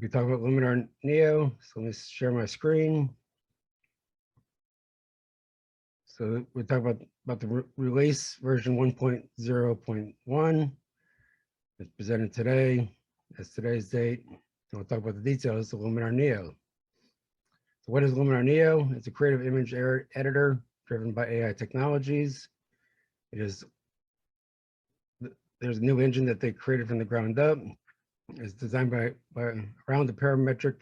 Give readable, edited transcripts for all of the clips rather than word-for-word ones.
We talk about Luminar Neo. So let me share my screen. So we talk about the release version 1.0.1. It's presented today. That's today's date. And we'll talk about the details of Luminar Neo. So what is Luminar Neo? It's a creative image editor driven by AI technologies. It is There's a new engine that they created from the ground up. It's designed by around the parametric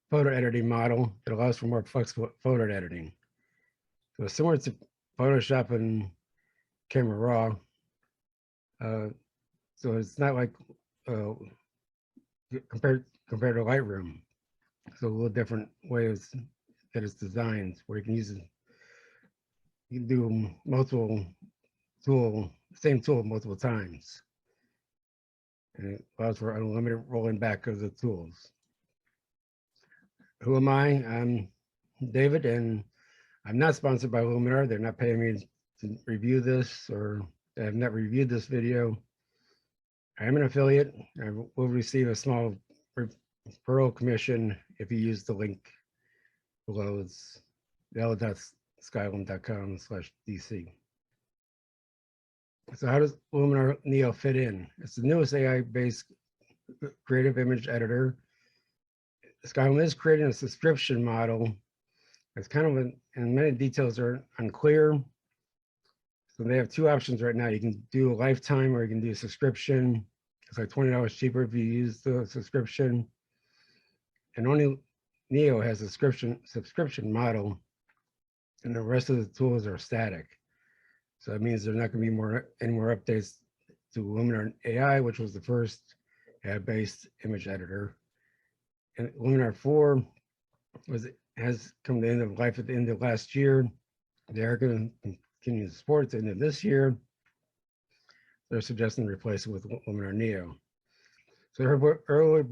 photo editing model that allows for more flexible photo editing. So it's similar to Photoshop and Camera Raw. So it's not like compared to Lightroom. So a little different ways that it's designed, where you can do same tool multiple times. And it allows for unlimited rolling back of the tools. Who am I? I'm David, and I'm not sponsored by Luminar. They're not paying me to review this, or I have not reviewed this video. I am an affiliate. I will receive a small referral commission if you use the link below. It's l.skylum.com/DC. So how does Luminar Neo fit in? It's the newest AI-based creative image editor. Skylum is creating a subscription model. It's kind of, and many details are unclear. So they have two options right now. You can do a lifetime or you can do a subscription. It's like $20 cheaper if you use the subscription. And only Neo has a subscription model, and the rest of the tools are static. So that means there's not going to be any more updates to Luminar AI, which was the first AI-based image editor. And Luminar 4 has come to the end of life at the end of last year. They are going to continue to support at the end of this year. They're suggesting to replace it with Luminar Neo. So her early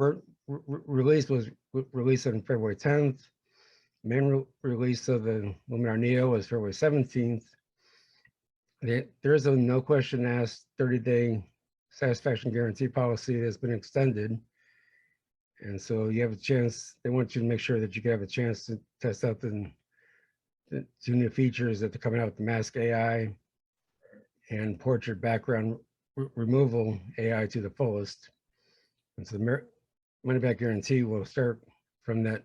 release was released on February 10th. The main release of the Luminar Neo was February 17th. There is a no question asked 30-day satisfaction guarantee policy that's been extended. And so you have a chance, they want you to make sure that you can have a chance to test out the two new features that are coming out with the Mask AI and Portrait Background Removal AI to the fullest. And so the money back guarantee will start from the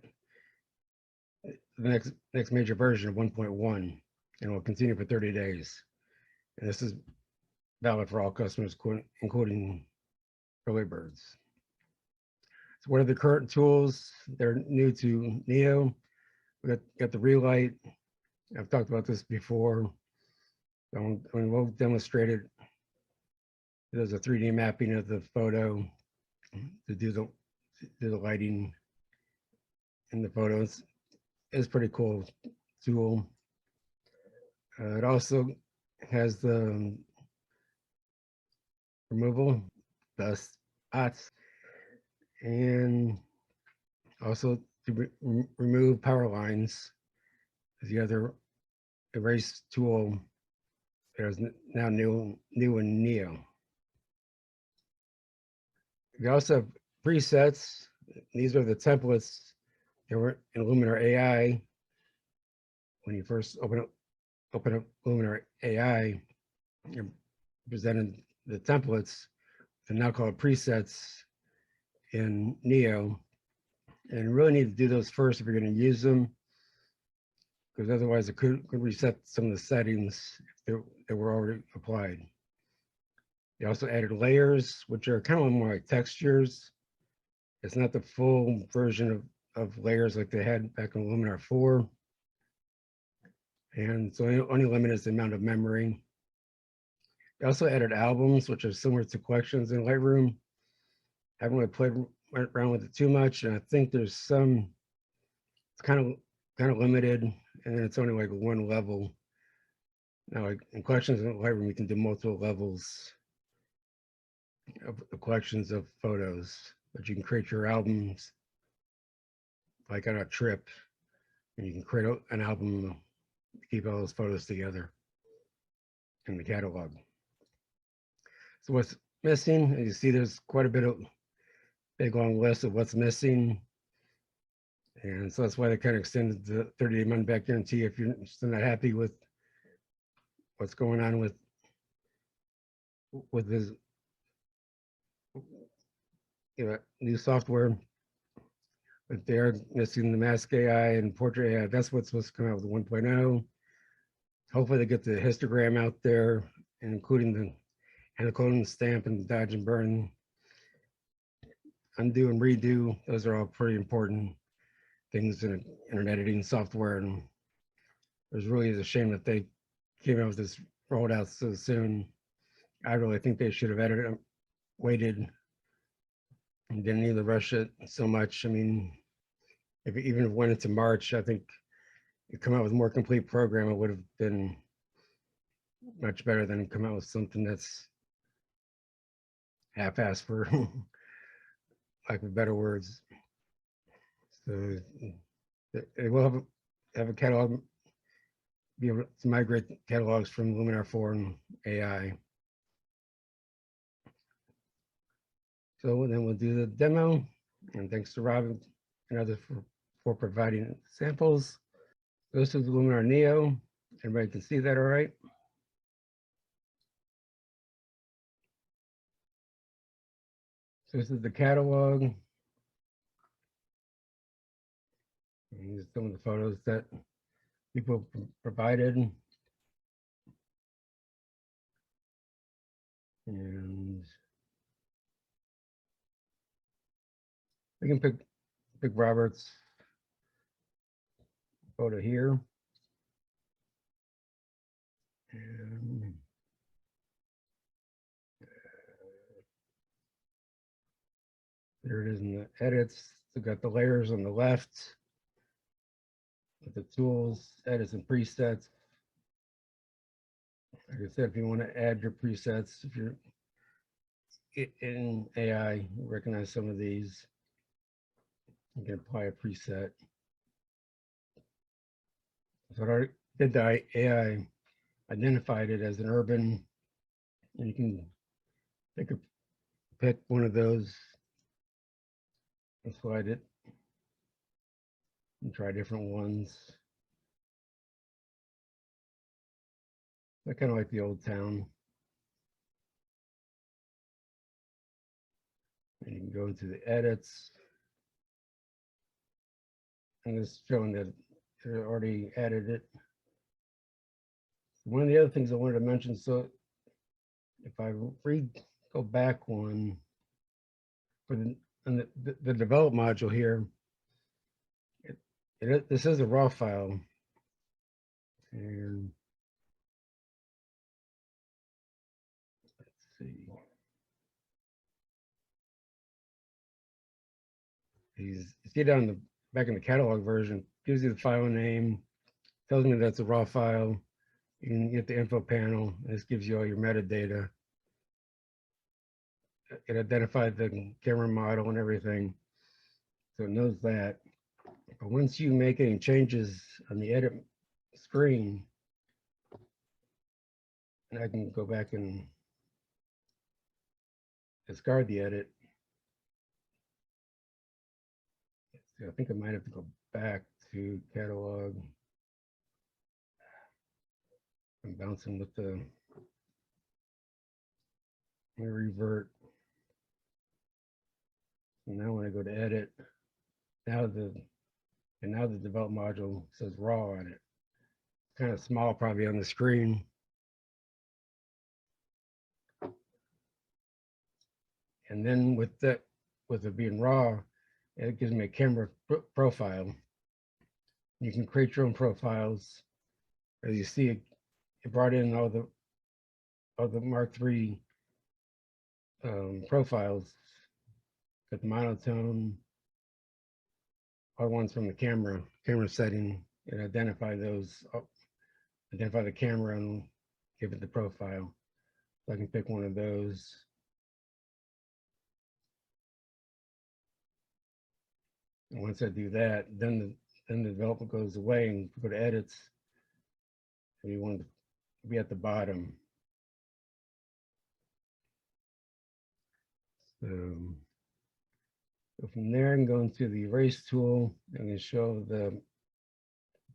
next major version of 1.1 and will continue for 30 days. And this is valid for all customers, including early birds. So what are the current tools? They're new to Neo. We got the relight. I've talked about this before. We'll demonstrate it. There's a 3D mapping of the photo to do the lighting in the photos. It's a pretty cool tool. It also has the removal, the spots, and also to remove power lines. The other erase tool that is now new in Neo. We also have presets. These are the templates that were in Luminar AI. When you first open up Luminar AI, you're presented the templates. They're now called presets in Neo. And you really need to do those first if you're going to use them, because otherwise it could reset some of the settings that were already applied. They also added layers, which are kind of more like textures. It's not the full version of layers like they had back in Luminar 4. And so it only limits the amount of memory. They also added albums, which are similar to collections in Lightroom. I haven't really played around with it too much, and I think there's some, it's kind of limited, and then it's only like one level. Now, like in collections in Lightroom, you can do multiple levels of collections of photos, but you can create your albums like on a trip, and you can create an album to keep all those photos together in the catalog. So what's missing, as you see, there's quite a bit of big long list of what's missing. And so that's why they kind of extended the 30-day money back guarantee if you're still not happy with what's going on with this new software. But they're missing the mask AI and portrait AI. That's what's supposed to come out with 1.0. Hopefully they get the histogram out there, including the clone stamp and dodge and burn, undo and redo. Those are all pretty important things in internet editing software. And it was really a shame that they came out with this rolled out so soon. I really think they should have waited and didn't need to rush it so much. I mean, if it even went into March, I think it come out with a more complete program, it would have been much better than come out with something that's half-assed, for lack of better words. So it will have a catalog, be able to migrate catalogs from Luminar 4 and AI. So then we'll do the demo, and thanks to Rob and others for providing samples. This is the Luminar Neo. Everybody can see that all right? So this is the catalog. And these are some of the photos that people provided. And we can pick Robert's photo here. And there it is in the edits. We've got the layers on the left with the tools, edits and presets. Like I said, if you want to add your presets, if you're in AI, you recognize some of these. You can apply a preset. So I did the AI identified it as an urban, and you can pick one of those and slide it and try different ones. I kind of like the old town. And you can go into the edits. And it's showing that it already added it. One of the other things I wanted to mention, so if I go back one for the develop module here, this is a raw file. And let's see. You see down the back in the catalog version, gives you the file name, tells me that's a raw file. You can get the info panel. This gives you all your metadata. It identified the camera model and everything, so it knows that. But once you make any changes on the edit screen, and I can go back and discard the edit. So I think I might have to go back to catalog. I'm bouncing with the revert. And now when I go to edit, now the develop module says raw on it. Kind of small probably on the screen. And then with it being raw, it gives me a camera profile. You can create your own profiles. As you see, it brought in all the Mark III profiles. Got the monotone, all ones from the camera setting, and identify those, identify the camera and give it the profile. So I can pick one of those. And once I do that, then the development goes away and go to edits. And you want to be at the bottom. So So from there, I'm going to the erase tool. I'm going to show to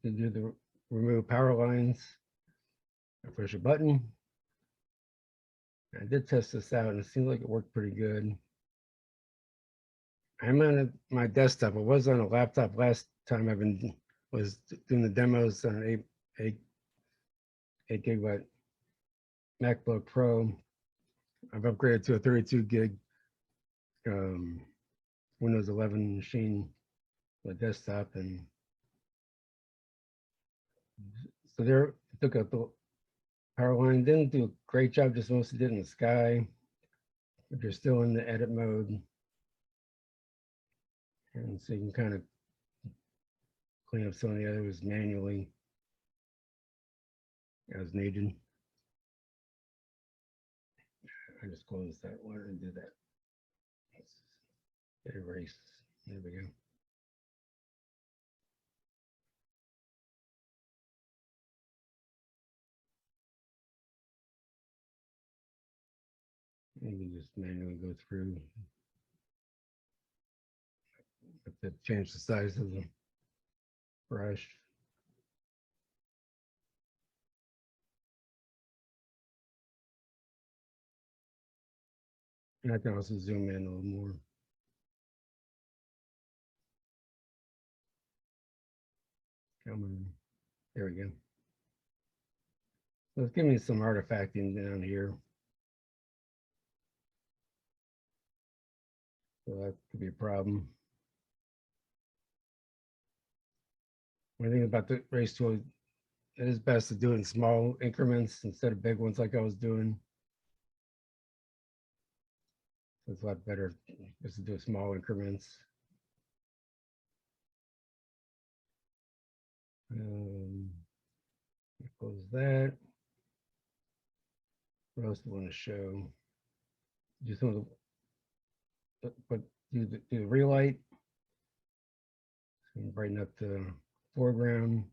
do the remove power lines. I push a button. I did test this out and it seemed like it worked pretty good. I'm on my desktop. I was on a laptop last time was doing the demos on an 8 gigabyte MacBook Pro. I've upgraded to a 32 gig Windows 11 machine, the desktop, and so there it took out the power line. Didn't do a great job, just mostly did in the sky, but you're still in the edit mode, and so you can kind of clean up some of the others manually as needed. I just closed that one and do that. Let's erase. There we go. You can just manually go through. Have to change the size of the brush. And I can also zoom in a little more. Come on. There we go. So it's giving me some artifacting down here. So that could be a problem. One thing about the race tool, it is best to do it in small increments instead of big ones like I was doing. So it's a lot better just to do small increments. Close that. What else do I want to show? Just want to do the relight. So brighten up the foreground.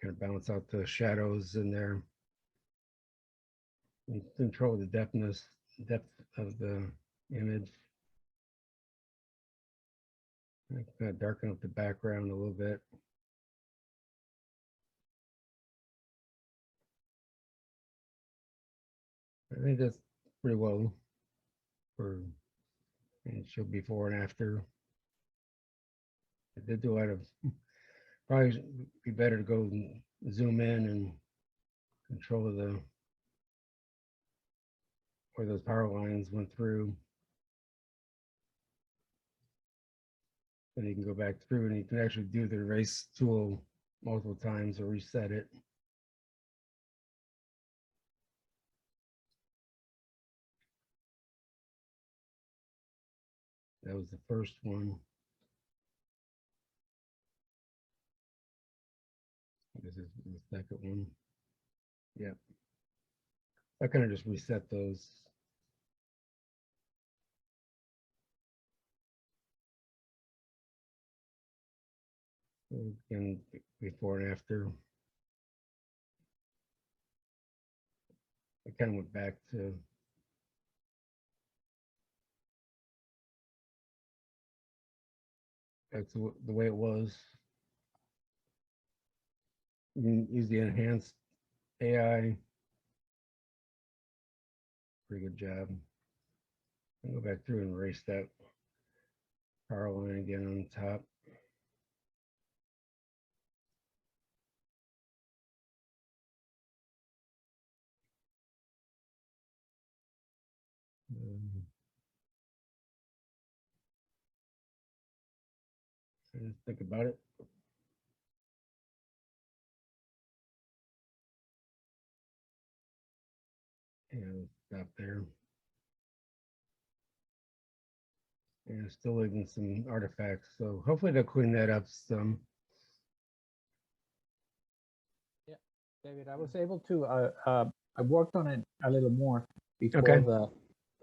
Kind of balance out the shadows in there. And control the depth of the image. Kind of darken up the background a little bit. I think that's pretty well for, and show before and after. I did do a lot of, probably be better to go and zoom in and control where those power lines went through. Then you can go back through and you can actually do the erase tool multiple times or reset it. That was the first one. This is the second one. Yep. I kind of just reset those. Again, before and after. I kind of went back to that's the way it was. You can use the enhanced AI. Pretty good job. I'll go back through and erase that power line again on the top. Just think about it. And stop there. And still leaving some artifacts. So hopefully they'll clean that up some. Yeah, David, I was able to, I worked on it a little more before the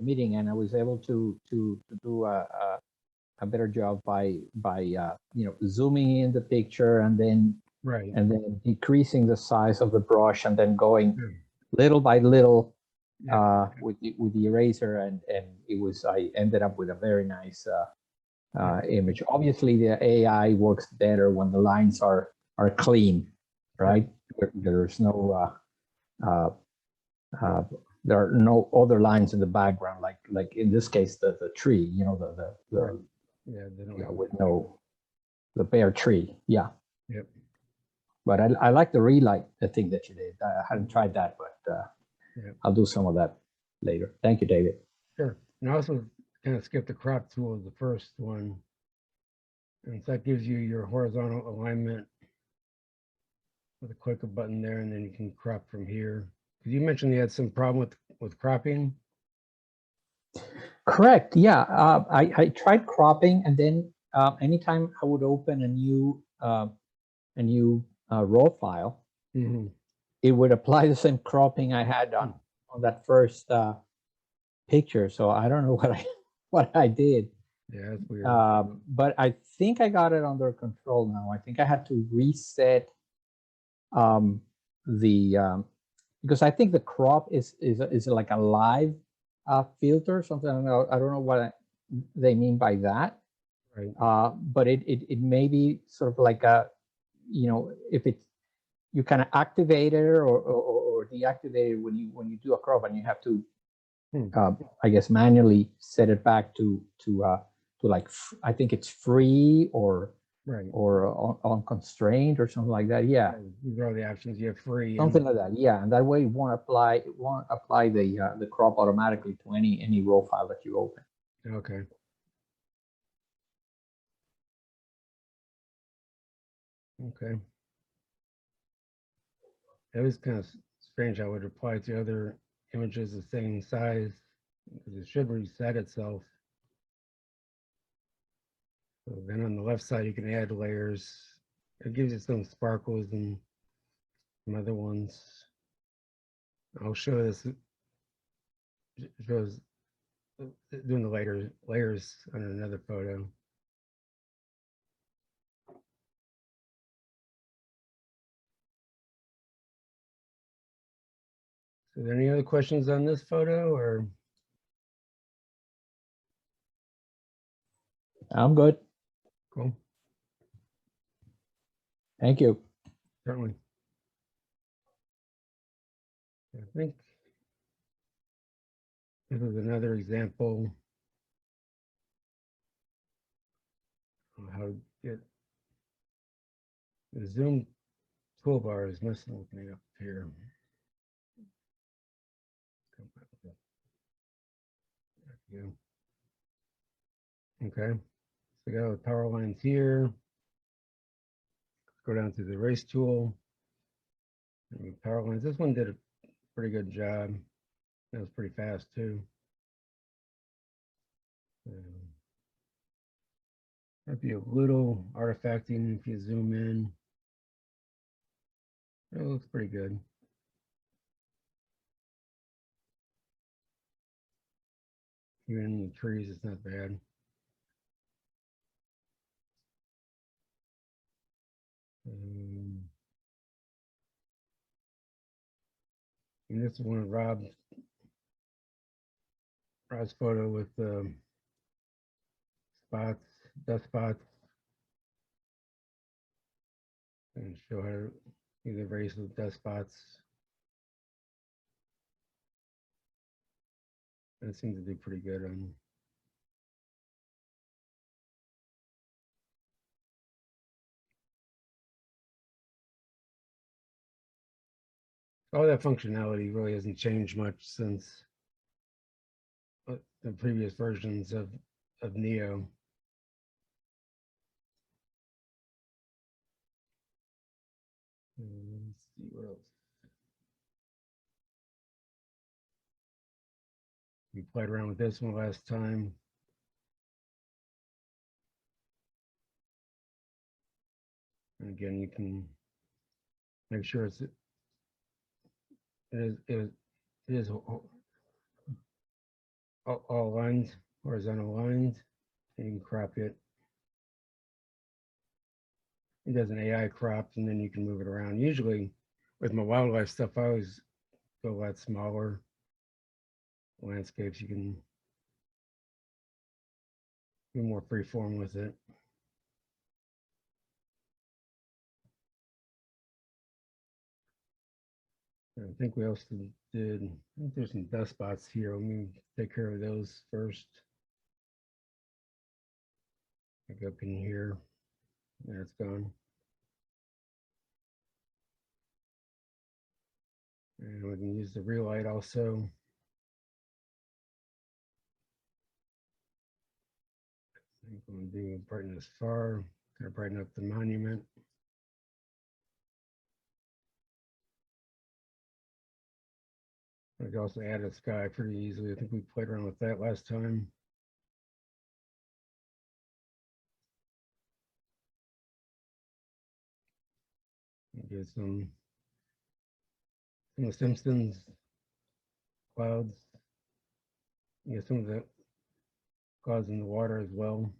meeting, and I was able to do a better job by zooming in the picture and then decreasing the size of the brush and then going little by little Yeah. with the eraser, and I ended up with a very nice image. Obviously, the AI works better when the lines are clean, right? There's no uh, uh, there are no other lines in the background, like in this case, the tree, the Yeah, they don't with no the bare tree. Yeah. Yep. But I like the relight, the thing that you did. I hadn't tried that, but I'll do some of that later. Thank you, David. Sure. And I also kind of skipped the crop tool as the first one. And so that gives you your horizontal alignment with a click a button there, and then you can crop from here. Because you mentioned you had some problem with cropping. Correct. Yeah. I tried cropping, and then anytime I would open a new raw file, it would apply the same cropping I had on that first picture. So I don't know what I did. Yeah, that's weird. But I think I got it under control now. I think I had to reset because I think the crop is like a live filter, something. I don't know what they mean by that. Right. But it may be sort of like a, if it's, you kind of activate it or deactivate it when you do a crop, and you have to I guess manually set it back to like, I think it's free or unconstrained or something like that. Yeah. These are all the options you have free. Something like that. Yeah. And that way it won't apply the crop automatically to any raw file that you open. Okay. Okay. It was kind of strange how it would apply to other images the same size, because it should reset itself. So then on the left side, you can add layers. It gives you some sparkles and some other ones. I'll show this. It shows doing the layers on another photo. So, are there any other questions on this photo, or? I'm good. Cool. Thank you. Certainly. I think this is another example of how to get the zoom toolbar is messing with me up here. Okay, so we got the power lines here. Let's go down to the erase tool. And power lines. This one did a pretty good job. That was pretty fast too. Might be a little artifacting if you zoom in. It looks pretty good. Even in the trees, it's not bad. And this is one of Rob's photo with spots, dust spots, and show how to either erase with dust spots. And it seems to do pretty good on. All that functionality really hasn't changed much since the previous versions of Neo. Let's see what else. We played around with this one last time. And again, you can make sure it is all lines, horizontal lines. You can crop it. It does an AI crop, and then you can move it around. Usually, with my wildlife stuff, I always go a lot smaller. landscapes, you can be more free form with it. I think we also did, I think there's some dust spots here. Let me take care of those first. Like up in here. There, it's gone. And we can use the real light also. I think I'm going to do brighten this far. Gonna brighten up the monument. I can also add a sky pretty easily. I think we played around with that last time. Get some of the Simpsons clouds. Get some of the clouds in the water as well.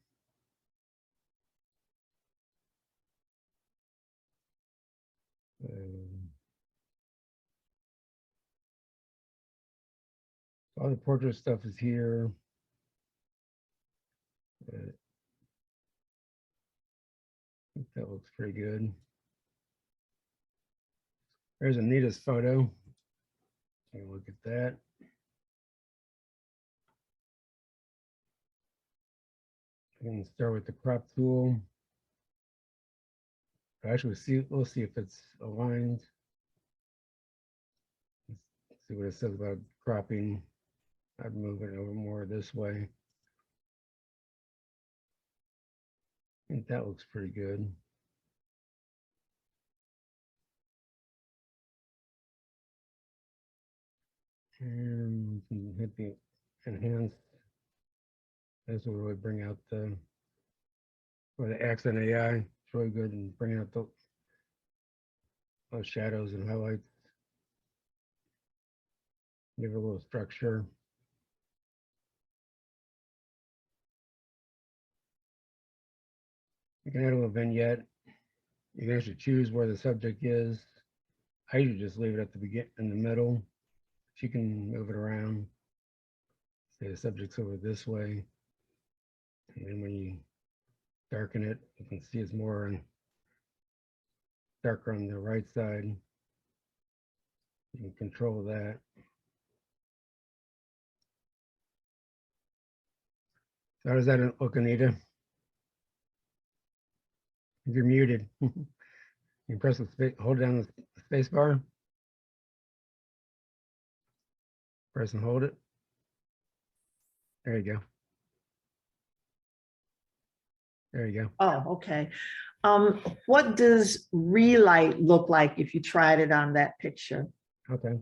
All the portrait stuff is here. I think that looks pretty good. There's Anita's photo. Take a look at that. I can start with the crop tool. Actually, we'll see if it's aligned. Let's see what it says about cropping. I'd move it over more this way. I think that looks pretty good. And we can hit the enhance. This will really bring out the, or the accent AI. It's really good in bringing out those shadows and highlights. Give it a little structure. You can add a little vignette. You can actually choose where the subject is. I usually just leave it at the beginning, in the middle. But you can move it around. Say the subject's over this way. And then when you darken it, you can see it's more darker on the right side. You can control that. So how does that look, Anita? You're muted. You press the space, hold down the space bar. Press and hold it. There you go. There you go. Oh, okay. What does relight look like if you tried it on that picture? Okay.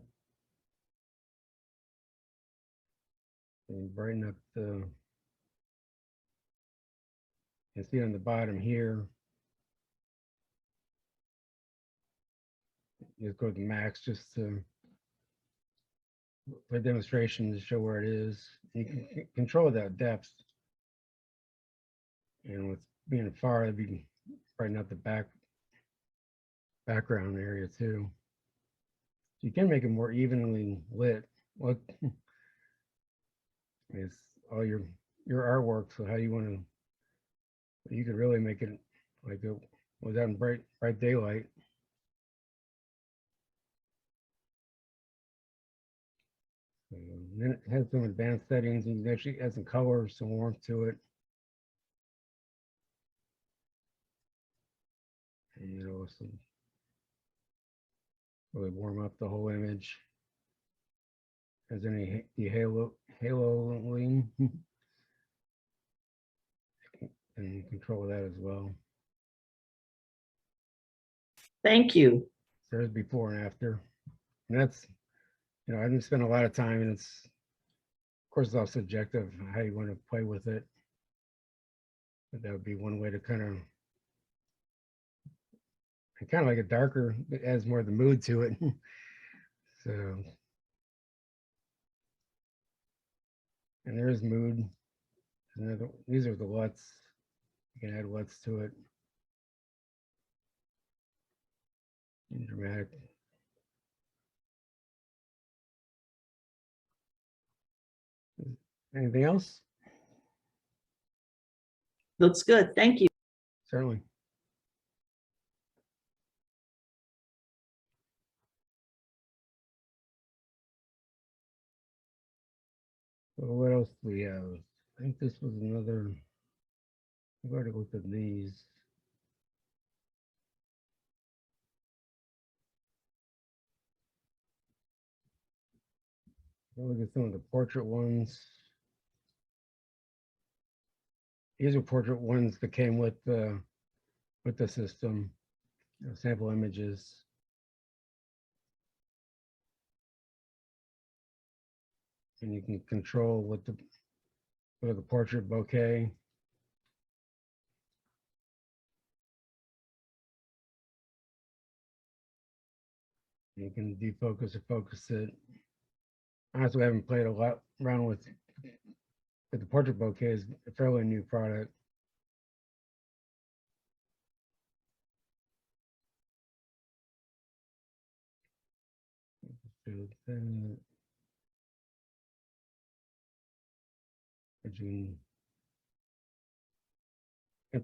And brighten up the, you see on the bottom here, just go to max just to, for demonstration to show where it is. You can control that depth. And with being far, it'd be brighten up the background area too. You can make it more evenly lit. What it's all your artwork. So how you want to, you could really make it like it was out in bright daylight. And then it has some advanced settings. You can actually add some color, some warmth to it. And you know, some really warm up the whole image. Has any haloing and control that as well. Thank you. There's before and after. And that's, you know, I didn't spend a lot of time, and it's, of course, it's all subjective how you want to play with it. But that would be one way to kind of like a darker, it adds more of the mood to it. So, and there's mood. These are the LUTs. You can add LUTs to it. And dramatic. Anything else? Looks good. Thank you. Certainly. So what else do we have? I think this was another. I've already looked at these. I'll look at some of the portrait ones. These are portrait ones that came with the system, sample images. And you can control what the portrait bokeh. You can defocus or focus it. Honestly, I haven't played a lot around with the portrait bokeh. Is a fairly new product. And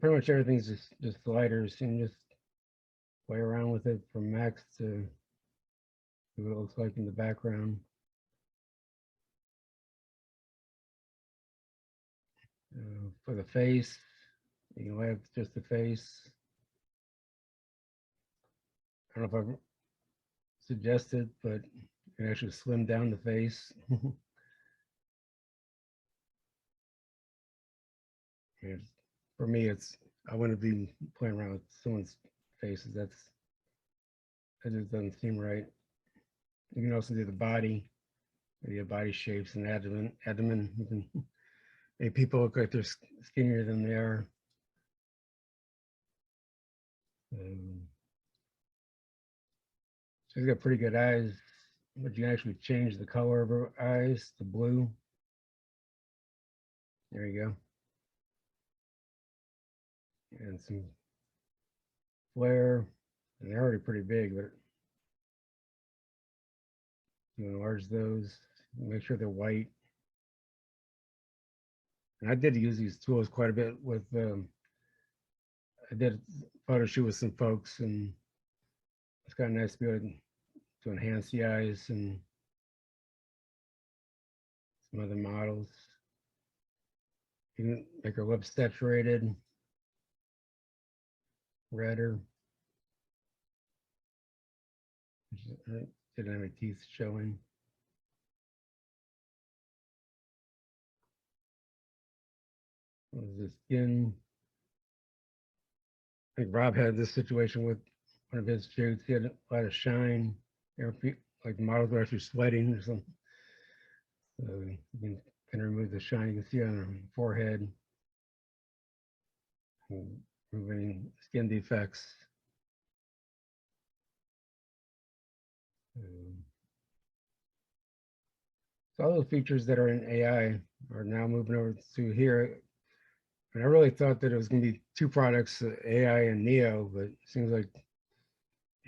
pretty much everything's just sliders, and just play around with it from max to what it looks like in the background. For the face, you can have just the face. I don't know if I've suggested, but you can actually slim down the face. And for me, I want to be playing around with someone's faces. That just doesn't seem right. You can also do the body, maybe body shapes and abdomen. You can make people look like they're skinnier than they are. She's got pretty good eyes, but you can actually change the color of her eyes to blue. There you go. And some flare, and they're already pretty big, but you enlarge those, make sure they're white. And I did use these tools quite a bit with, I did a photo shoot with some folks, and it's kind of nice to be able to enhance the eyes and some other models. You can make her lips saturated, redder. I didn't have any teeth showing. What was the skin? I think Rob had this situation with one of his shoots. He had a lot of shine. Like the models were actually sweating or something. So you can remove the shine. You can see on her forehead. Removing skin defects. So all those features that are in AI are now moving over to here. And I really thought that it was going to be two products, AI and Neo, but it seems like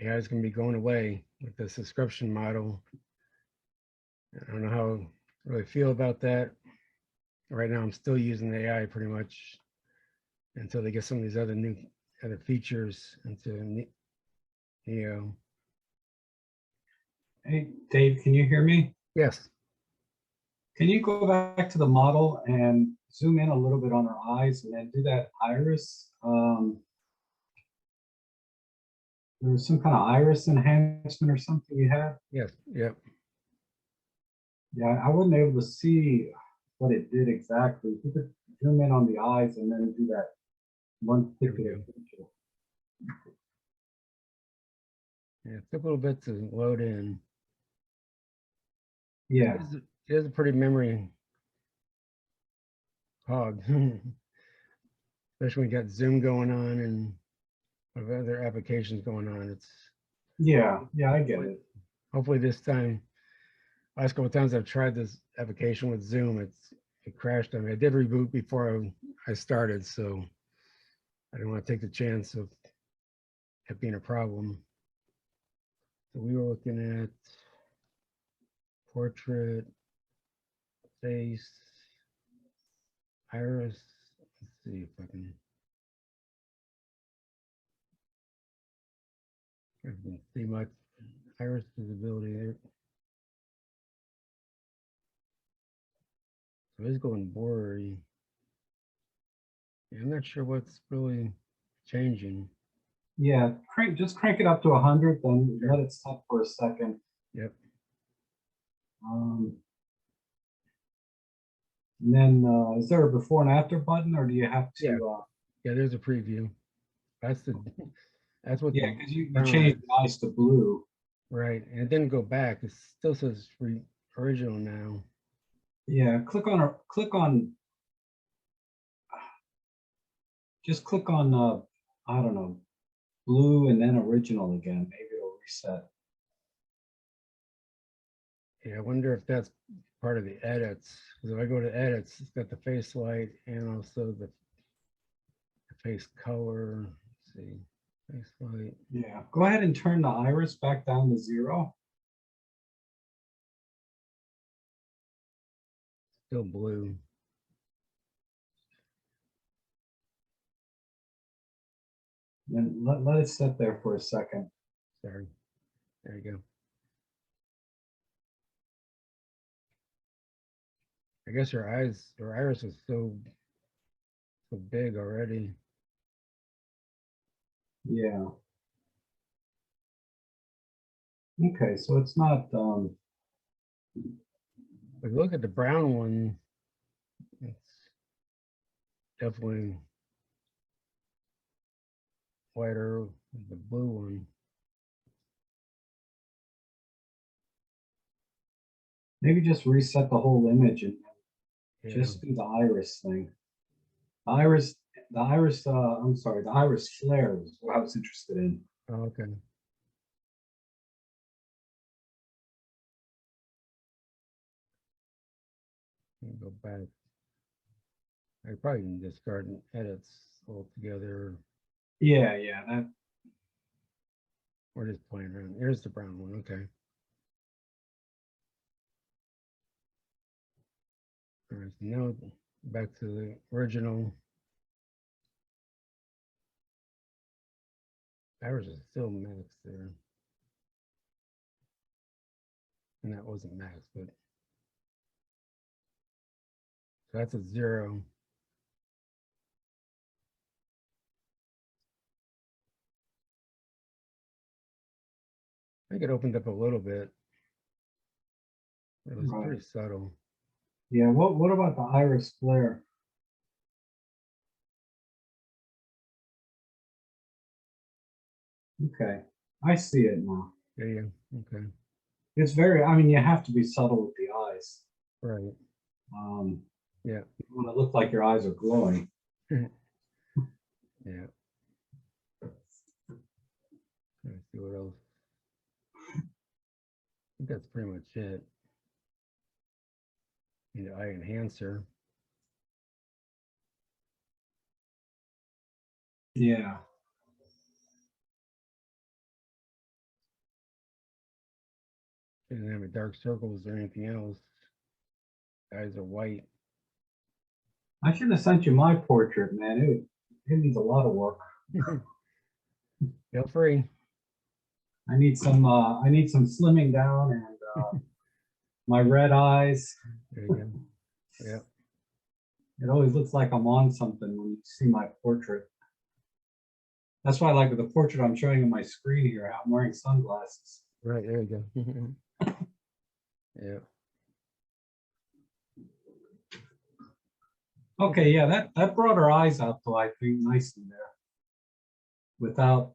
AI is going to be going away with the subscription model. I don't know how I really feel about that. Right now, I'm still using AI pretty much until they get some of these other features into Neo. Hey, Dave, can you hear me? Yes. Can you go back to the model and zoom in a little bit on her eyes and then do that iris? There was some kind of iris enhancement or something you had? Yes. Yep. Yeah, I wasn't able to see what it did exactly. If you could zoom in on the eyes and then do that one particular feature. Yeah, it took a little bit to load in. Yeah. It is a pretty memory hog, especially when you got Zoom going on and other applications going on. Yeah, I get it. Hopefully this time, last couple of times I've tried this application with Zoom, it crashed on me. I did reboot before I started, so I didn't want to take the chance of it being a problem. So we were looking at portrait, face, iris. Let's see if I can see my iris visibility there. So it's going blurry. Yeah, I'm not sure what's really changing. Yeah, just crank it up to 100, then Sure. let it stop for a second. Yep. And then is there a before and after button, or do you have to? Yeah. Yeah, there's a preview. That's what Yeah, the because you brown changed is. the eyes to blue. Right, and it didn't go back. It still says original now. Yeah, just click on I don't know, blue and then original again. Maybe it'll reset. Yeah, I wonder if that's part of the edits. Because if I go to edits, it's got the face light and also the face color. Let's see, face light. Yeah, go ahead and turn the iris back down to 0. Still blue. And let it sit there for a second. Sorry. There you go. I guess her iris is so big already. Yeah. Okay, so it's not If you look at the brown one, it's definitely whiter than the blue one. maybe just reset the whole image and Yeah. just do the iris thing. The iris, I'm sorry, the iris flare is what I was interested in. Oh, okay. Let me go back. I probably can discard edits altogether. Yeah, that We're just playing around. Here's the brown one. Okay. All right. So now back to the original. Ours is still max there. And that wasn't max, but so that's a 0. I think it opened up a little bit. It was Right. pretty subtle. Yeah, what about the iris flare? Okay, I see it now. Yeah. Okay. It's very, I mean, you have to be subtle with the eyes. Right. Yeah. You want to look like your eyes are glowing. Yeah. Let's see what else. I think that's pretty much it. The eye enhancer. Yeah. Didn't have any dark circles or anything else. Eyes are white. I should have sent you my portrait, man. It needs a lot of work. Feel free. I need some slimming down and my red eyes. There you go. Yeah. It always looks like I'm on something when you see my portrait. That's why I like the portrait I'm showing on my screen here. I'm wearing sunglasses. Right, there you go. Yeah. Okay, yeah, that brought our eyes out though, I think, nicely there. Without,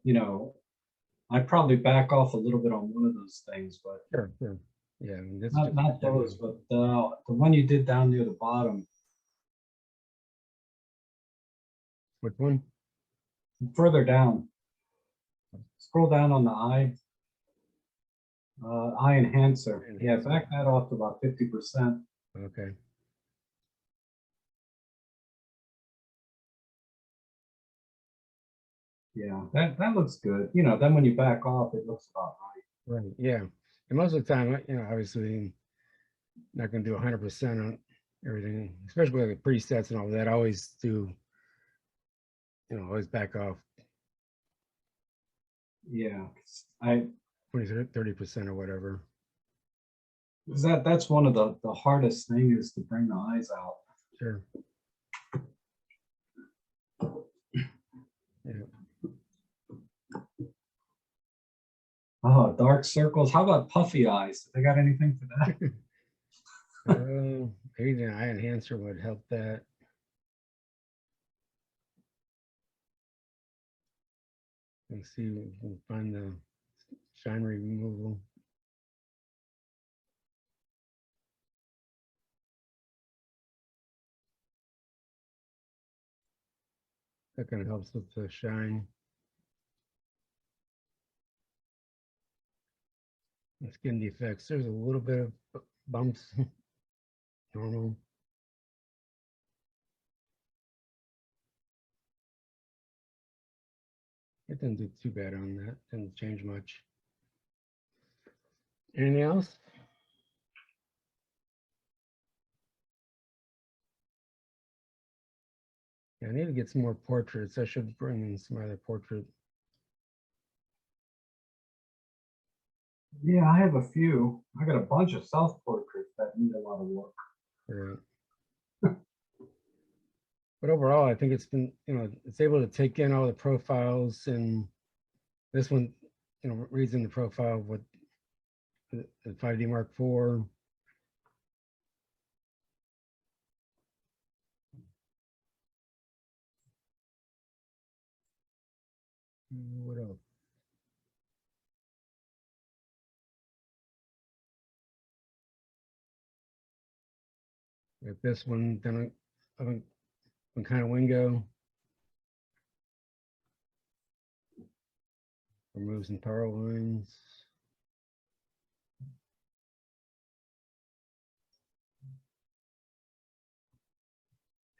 I'd probably back off a little bit on one of those things, but Sure. Yeah, I mean, this is not, just not those, but the one you did down near the bottom. which one? Further down. Scroll down on the eye. Eye enhancer. Yeah, back that off to about 50%. Okay. Yeah, that looks good. Then when you back off, it looks about right. Right. Yeah. And most of the time, obviously not going to do 100% on everything, especially with the presets and all that. I always do, always back off Yeah, 'cause I 20, 30% or whatever. 'cause that's one of the hardest thing is to bring the eyes out. Sure. Yeah. Oh, dark circles. How about puffy eyes? They got anything for that? Maybe the eye enhancer would help that. Let's see if we can find the shine removal. That kind of helps with the shine. The skin defects. There's a little bit of bumps. Normal. It didn't do too bad on that. Didn't change much. Anything else? Yeah, I need to get some more portraits. I should bring in some other portrait. Yeah, I have a few. I got a bunch of self-portraits that need a lot of work. But overall, I think it's been, it's able to take in all the profiles, and this one, reads in the profile with the 5D Mark IV. What else? Like this one, then a kind of window. Remove some power lines.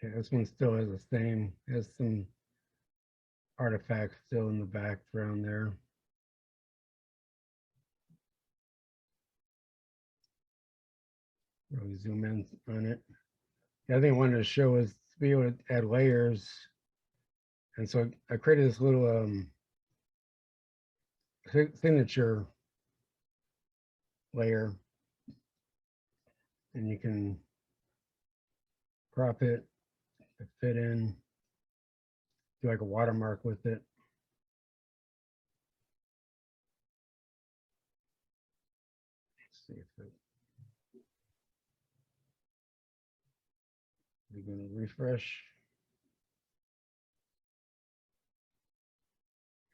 Yeah, this one still has the same, has some artifacts still in the background there. Really zoom in on it. The other thing I wanted to show is to be able to add layers. And so I created this little signature layer, and you can crop it to fit in, do like a watermark with it. Let's see if it, we're going to refresh.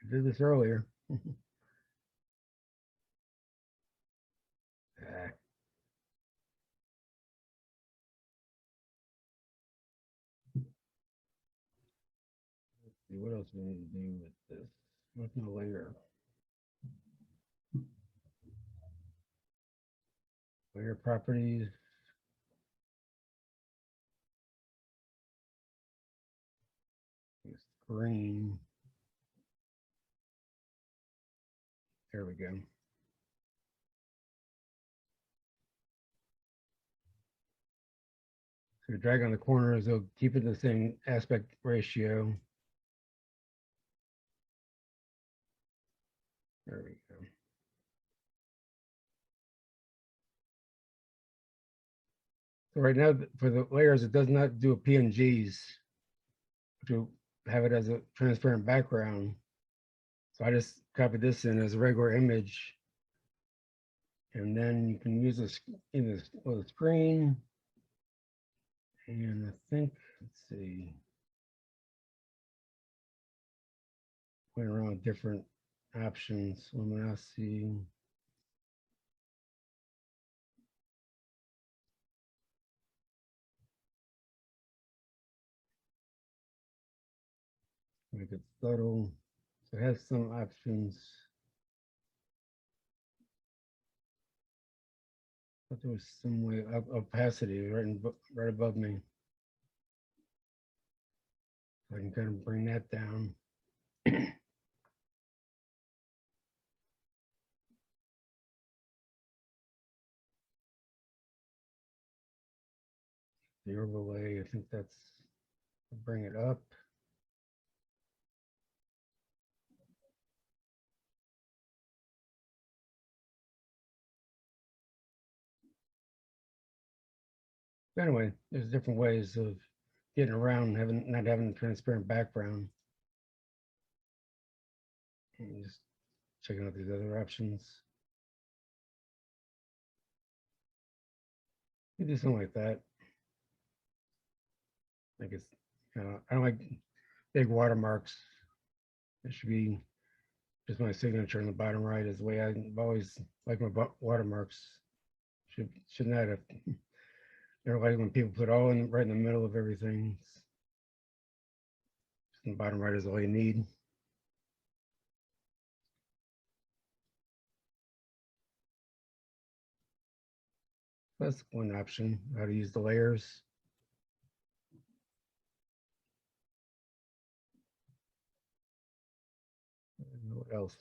I did this earlier. Ah. Let's see what else we need to do with this. What's no layer? Layer properties. Screen. There we go. So you drag on the corners, they'll keep it the same aspect ratio. There we go. So right now, for the layers, it does not do a PNGs to have it as a transparent background. So I just copied this in as a regular image. And then you can use this in this little screen. And I think, let's see, playing around with different options. Luminosity. Make it subtle. So it has some options. But there was some way of opacity right above me. So I can kind of bring that down. the overlay. I think that's, I'll bring it up. Anyway, there's different ways of getting around not having a transparent background. And just checking out these other options. You do something like that. Like it's, I don't like big watermarks. It should be just my signature on the bottom right is the way I've always liked my watermarks. Should not have. They're like when people put all in right in the middle of everything. The bottom right is all you need. That's one option, how to use the layers. And what else?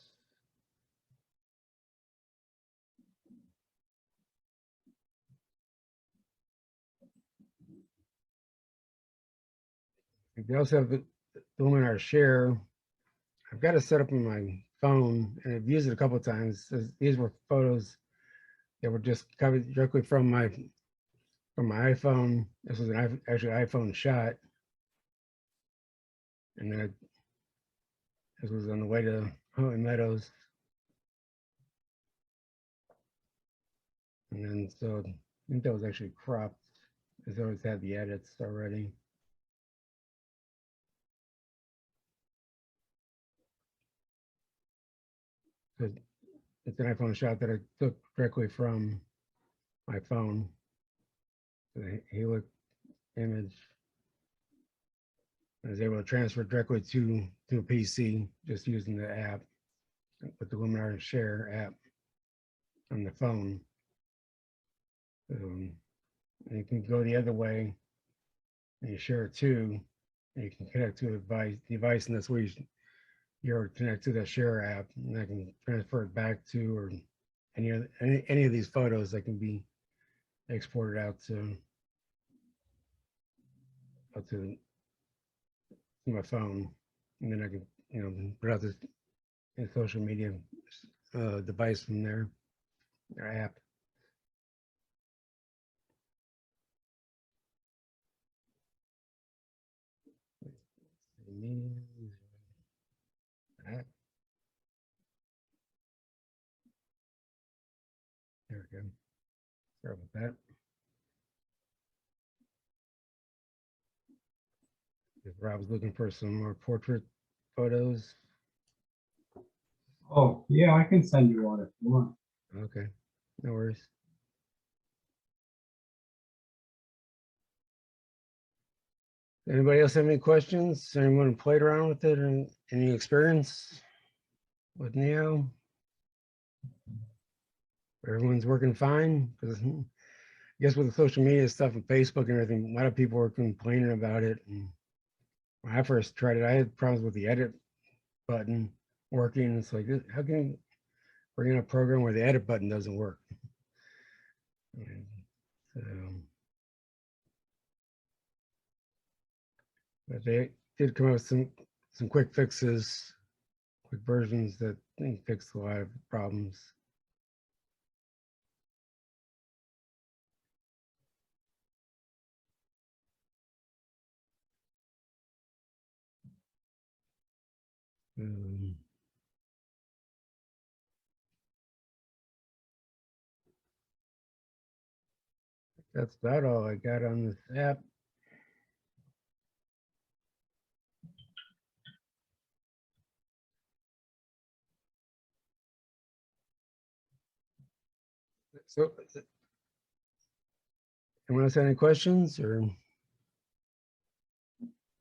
We also have the Luminar share. I've got it set up on my phone, and I've used it a couple of times. These were photos that were just covered directly from my iPhone. This was an actually iPhone shot, and then this was on the way to Holy Meadows. And then so I think that was actually cropped. It's always had the edits already. It's an iPhone shot that I took directly from my phone. The Helix image. I was able to transfer directly to a PC just using the app, with the Luminar Share app on the phone. And you can go the other way and you share it too. And you can connect to a device, and that's where you're connect to the share app, and I can transfer it back to, or any of these photos that can be exported out to my phone, and then I can put out this social media device from there, their app. App. There we go. Sorry about that. If Rob's looking for some more portrait photos. Oh, yeah, I can send you one if you want. Okay, no worries. Anybody else have any questions? Anyone played around with it, or any experience with Neo? Everyone's working fine, because I guess with the social media stuff and Facebook and everything, a lot of people were complaining about it. And when I first tried it, I had problems with the edit button working. It's like, how can you bring in a program where the edit button doesn't work? And so, but they did come up with some quick fixes, quick versions that I think fixed a lot of problems. That's about all I got on this app. So, anyone else have any questions, or?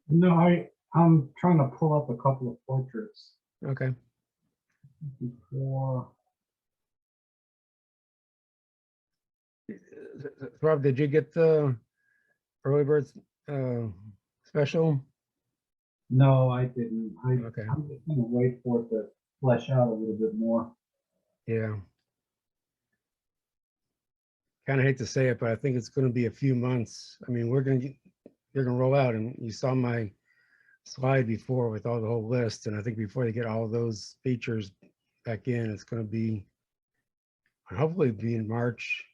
No, I'm trying to pull up a couple of portraits Okay. before. Rob, did you get the early birds special? No, I didn't. Okay. I'm just gonna wait for it to flesh out a little bit more. Yeah. kind of hate to say it, but I think it's going to be a few months. I mean, they're going to roll out, and you saw my slide before with all the whole list, and I think before they get all those features back in, it's going to be hopefully be in March.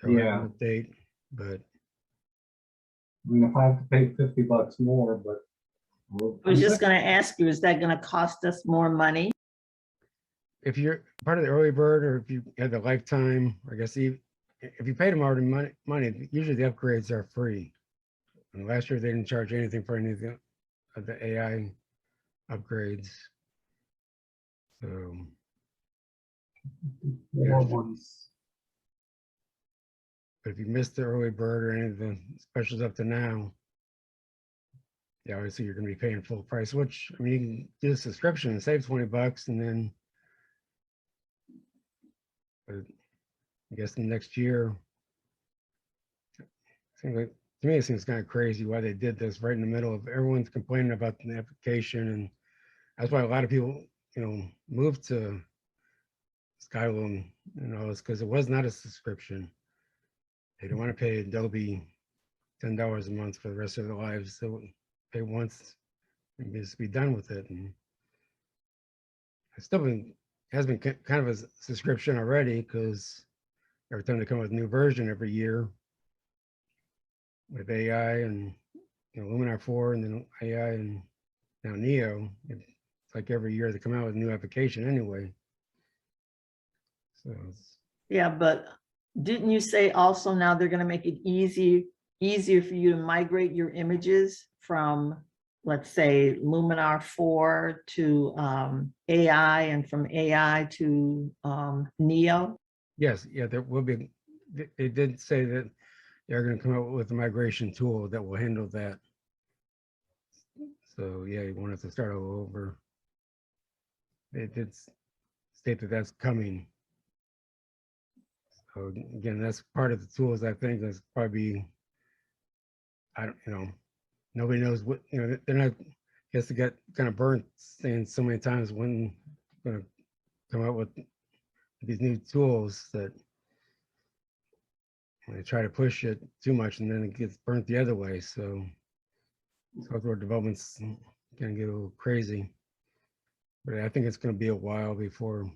They'll have Yeah. an update, but I mean, if I have to pay $50 more, but. I was just gonna ask you, is that gonna cost us more money? if you're part of the early bird, or if you have the lifetime, I guess if you paid them already money, usually the upgrades are free. And last year they didn't charge anything for any of the AI upgrades. So More ones. but if you missed the early bird or any of the specials up to now, yeah, obviously you're going to be paying full price. Which, I mean, you can do a subscription and save $20, and then, but I guess the next year, to me, it seems kind of crazy why they did this right in the middle of everyone's complaining about the application, and that's why a lot of people, moved to Skyloom, it's because it was not a subscription. They don't want to pay Adobe $10 a month for the rest of their lives. So pay once and just be done with it. And it's still has been kind of a subscription already, because every time they come with a new version every year with AI and Luminar 4 and then AI and now Neo, it's like every year they come out with a new application anyway. So Yeah, but didn't you say also now they're gonna make it easier for you to migrate your images from, let's say, Luminar 4 to AI, and from AI to Neo? yes, yeah, there will be. They did say that they're going to come up with a migration tool that will handle that. So yeah, you won't have to start all over. They did state that that's coming. So again, that's part of the tools. I think that's probably, I don't, nobody knows what, they're not, I guess they got kind of burnt saying so many times when going to come out with these new tools that they try to push it too much and then it gets burnt the other way. So software development's going to get a little crazy, but I think it's going to be a while before,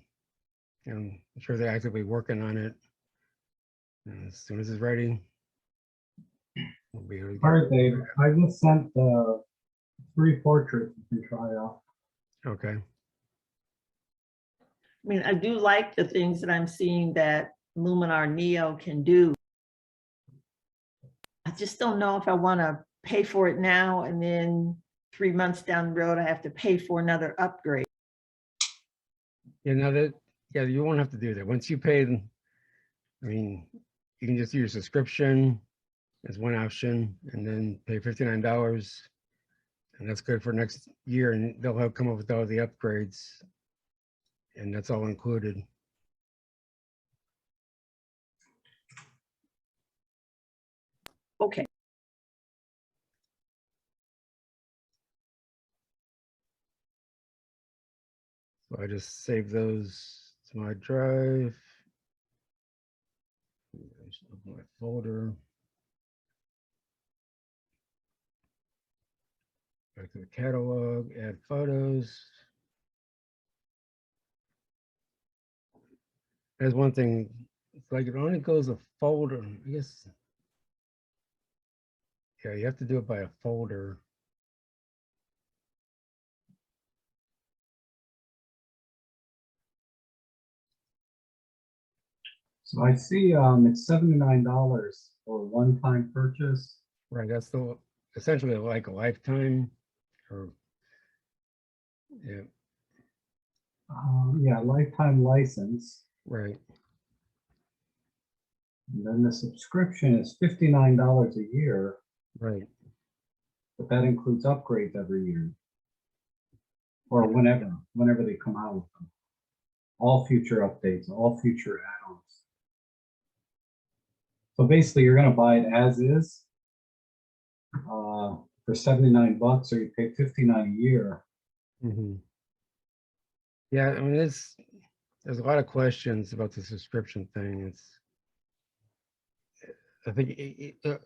I'm sure they're actively working on it. And as soon as it's ready, we'll be able to All right, Dave, I just sent the 3 portraits you can try out. Okay. I mean, I do like the things that I'm seeing that Luminar Neo can do. I just don't know if I want to pay for it now and then 3 months down the road I have to pay for another upgrade. Yeah, you won't have to do that. Once you pay, I mean, you can just do your subscription as one option and then pay $59, and that's good for next year, and they'll come up with all the upgrades, and that's all included. Okay. So I just save those to my drive. My folder. Back to the catalog, add photos. There's one thing, it's like it only goes a folder, I guess. Yeah, you have to do it by a folder. So I see it's $79 for a one-time purchase. Right, that's the essentially like a lifetime, or yeah, Yeah, lifetime license. right. And then the subscription is $59 a year, Right. but that includes upgrades every year. Or whenever they come out with them. All future updates, all future add-ons. So basically you're gonna buy it as is for $79, or you pay $59 a year. Mm-hmm. Yeah, I mean, there's a lot of questions about the subscription thing. I think the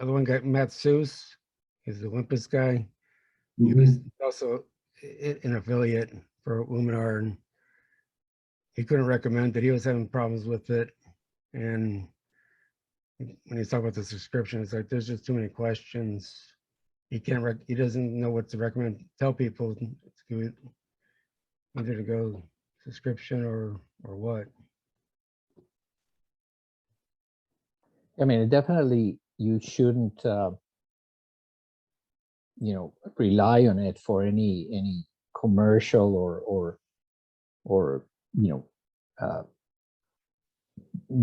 one guy, Matt Seuss, is the Olympus guy. He was also an affiliate for Luminar, and he couldn't recommend that. He was having problems with it. And when he's talking about the subscription, it's like there's just too many questions. He can't. He doesn't know what to recommend. Tell people it's good, either to go subscription or what. I mean, definitely you shouldn't, rely on it for any commercial or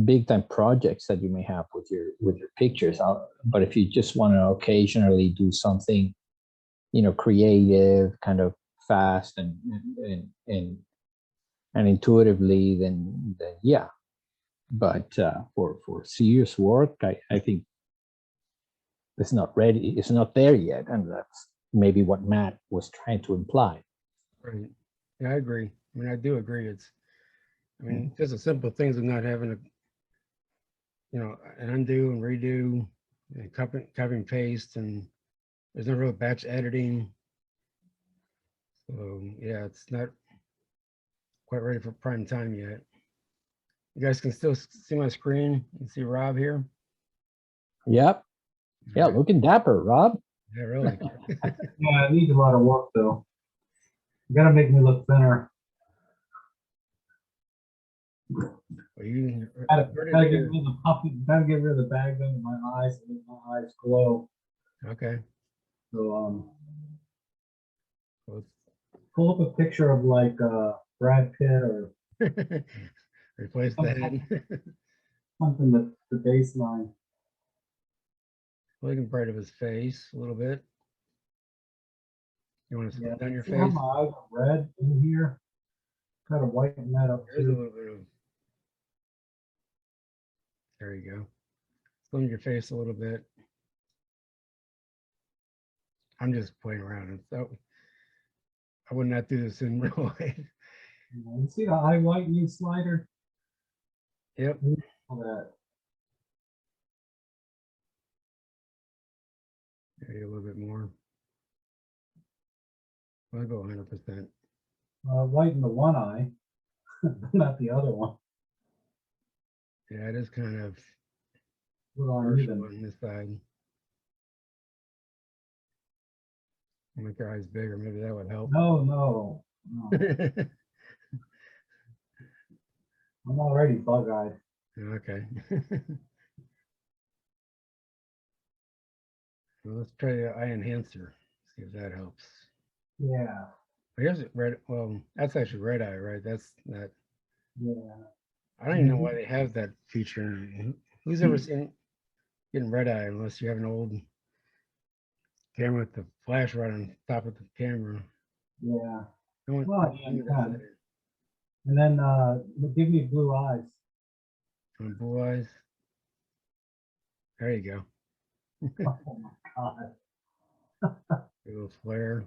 big time projects that you may have with your pictures. But if you just want to occasionally do something, creative, kind of fast and intuitively, then yeah. But for serious work, I think it's not ready. It's not there yet, and that's maybe what Matt was trying to imply. Right. Yeah, I agree. I mean, I do agree. Just the simple things of not having an undo and redo, and copy and paste, and there's no real batch editing. So yeah, it's not quite ready for prime time yet. You guys can still see my screen. You can see Rob here. Yep. Yeah, Right. looking dapper, Rob. Yeah, really. Yeah, it needs a lot of work though. You gotta make me look thinner. Well, you Gotta get rid of the puffy, gotta get rid of the bags under my eyes and make my eyes glow. Okay. So Well, pull up a picture of like Brad Pitt or replace that. something that's the baseline. Well, you can brighten up his face a little bit. You want to Yeah, split down your see how face? my eyes are red in here? Try to whiten that up There's a too. little bit of. There you go. Slim your face a little bit. I'm just playing around, and so I would not do this in real life. You see the eye whitening slider? Yep. All that. Maybe a little bit more. I'll go 100%. Whiten the one eye, not the other one. Yeah, it is kind of A little partial uneven. on this side. Make your eyes bigger. Maybe that would help. No. I'm already bug-eyed. Okay. Well, let's try the eye enhancer. See if that helps. Yeah. Here's red. Well, that's actually red eye, right? That's that. Yeah. I don't even know why they have that feature. Who's ever seen getting red eye unless you have an old camera with the flash right on top of the camera? Yeah. No one, Well, yeah, you can. And then give me blue eyes. on blue eyes. There you go. Oh my God. A little flare.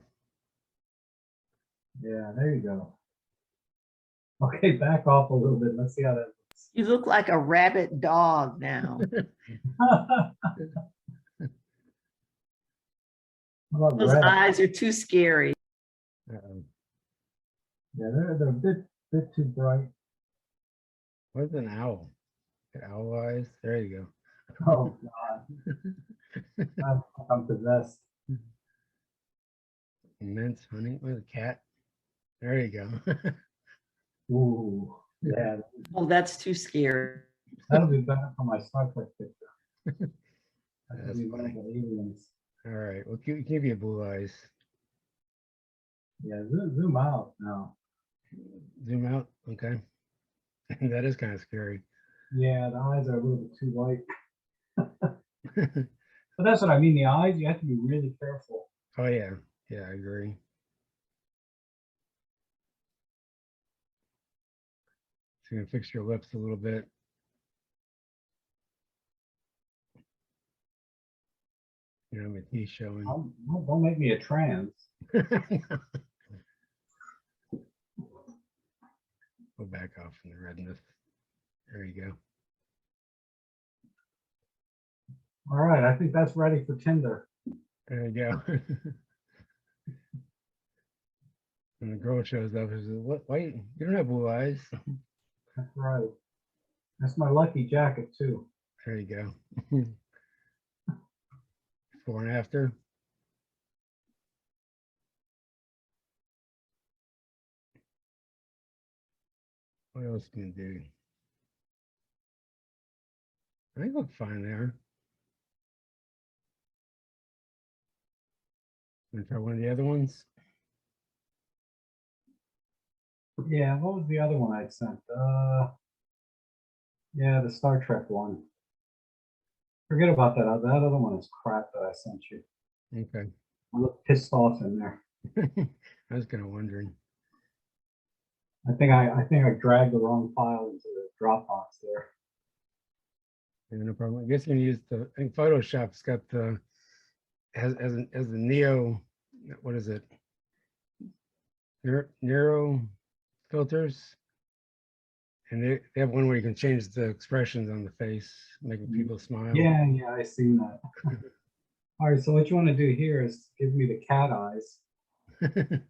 Yeah, there you go. Okay, back off a little bit. Let's see how that looks. You look like a rabid dog now. How about Those red? eyes are too scary. Uh-oh. Yeah, they're a bit too bright. What's an owl? Owl eyes. There you Oh God. I'm possessed. go. Immense honey. What a cat. There you go. Ooh, yeah, Oh, that's too scary. that'll be better for my Star Trek picture. That'll That's be one of funny. the aliens. All right. Well, give you blue eyes. Yeah, zoom out now. Zoom out. Okay. That is kind of scary. Yeah, the eyes are a little bit too light. But that's what I mean. The eyes, you have to be really careful. Oh yeah. Yeah, I agree. So you can fix your lips a little bit. You know, my teeth showing. Don't make me a trans. Go back off from the redness. There you go. All right, I think that's ready for Tinder. There you go. And the girl shows up and says, "What? Why you don't have blue eyes?" That's right. That's my lucky jacket too. There you go. Before and after. What else can you do? I think look fine there. Wanna try one of the other ones? Yeah, what was the other one I sent? Yeah, the Star Trek one. Forget about that. That other one is crap that I sent you. Okay. I look pissed off in there. I was kind of wondering. I think I dragged the wrong file into the Dropbox there. Yeah, no problem. I guess you can use the, I think Photoshop's got the, as the Neo, what is it? Nero filters. And they have one where you can change the expressions on the face, making people smile. Yeah, I seen that. All right, so what you want to do here is give me the cat eyes, and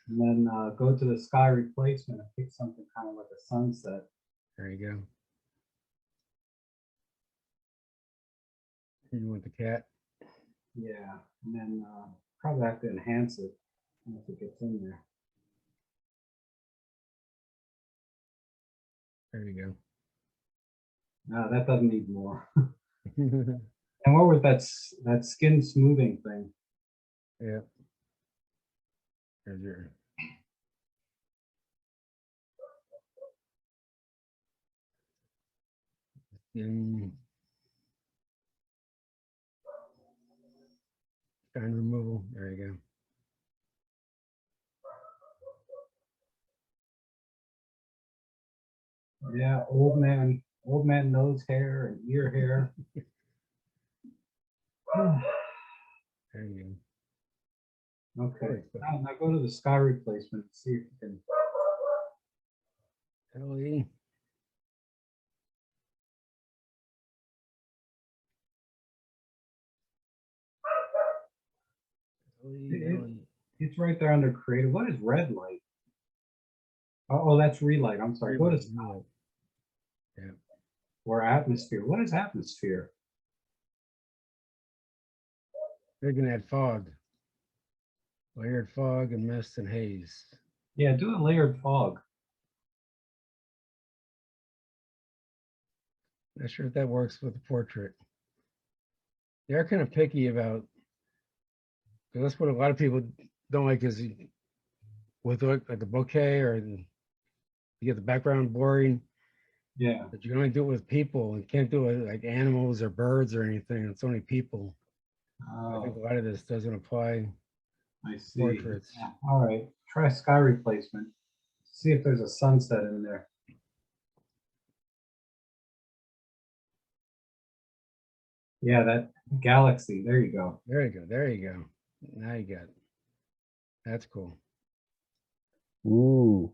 then go to the sky replacement and pick something kind of like a sunset. There you go. You want the cat? Yeah, and then probably have to enhance it once it gets in there. There you No, that doesn't need more. go. And what was that skin smoothing thing? Yeah. There's your. Skin removal. There you go. Yeah, old man nose hair and ear hair. There you Okay, now go to the sky replacement, see if you can. go. LE. LE. It's right there under creative. What is red light? Oh, that's relight. I'm sorry. What is Yeah. or atmosphere? What is atmosphere? They're gonna add fog. Layered fog and mist and haze. Yeah, do a layered fog. Not sure if that works with the portrait. They're kind of picky about, because that's what a lot of people don't like is with like a bouquet or you get the background boring, Yeah. but you can only do it with people and can't do it like animals or birds or anything. It's only people. I think a Oh, lot of this doesn't apply I see. portraits. Yeah. All right. Try sky replacement. See if there's a sunset in there. Yeah, that galaxy. There you go. There you go. There you go. Now you got it. That's cool. Ooh.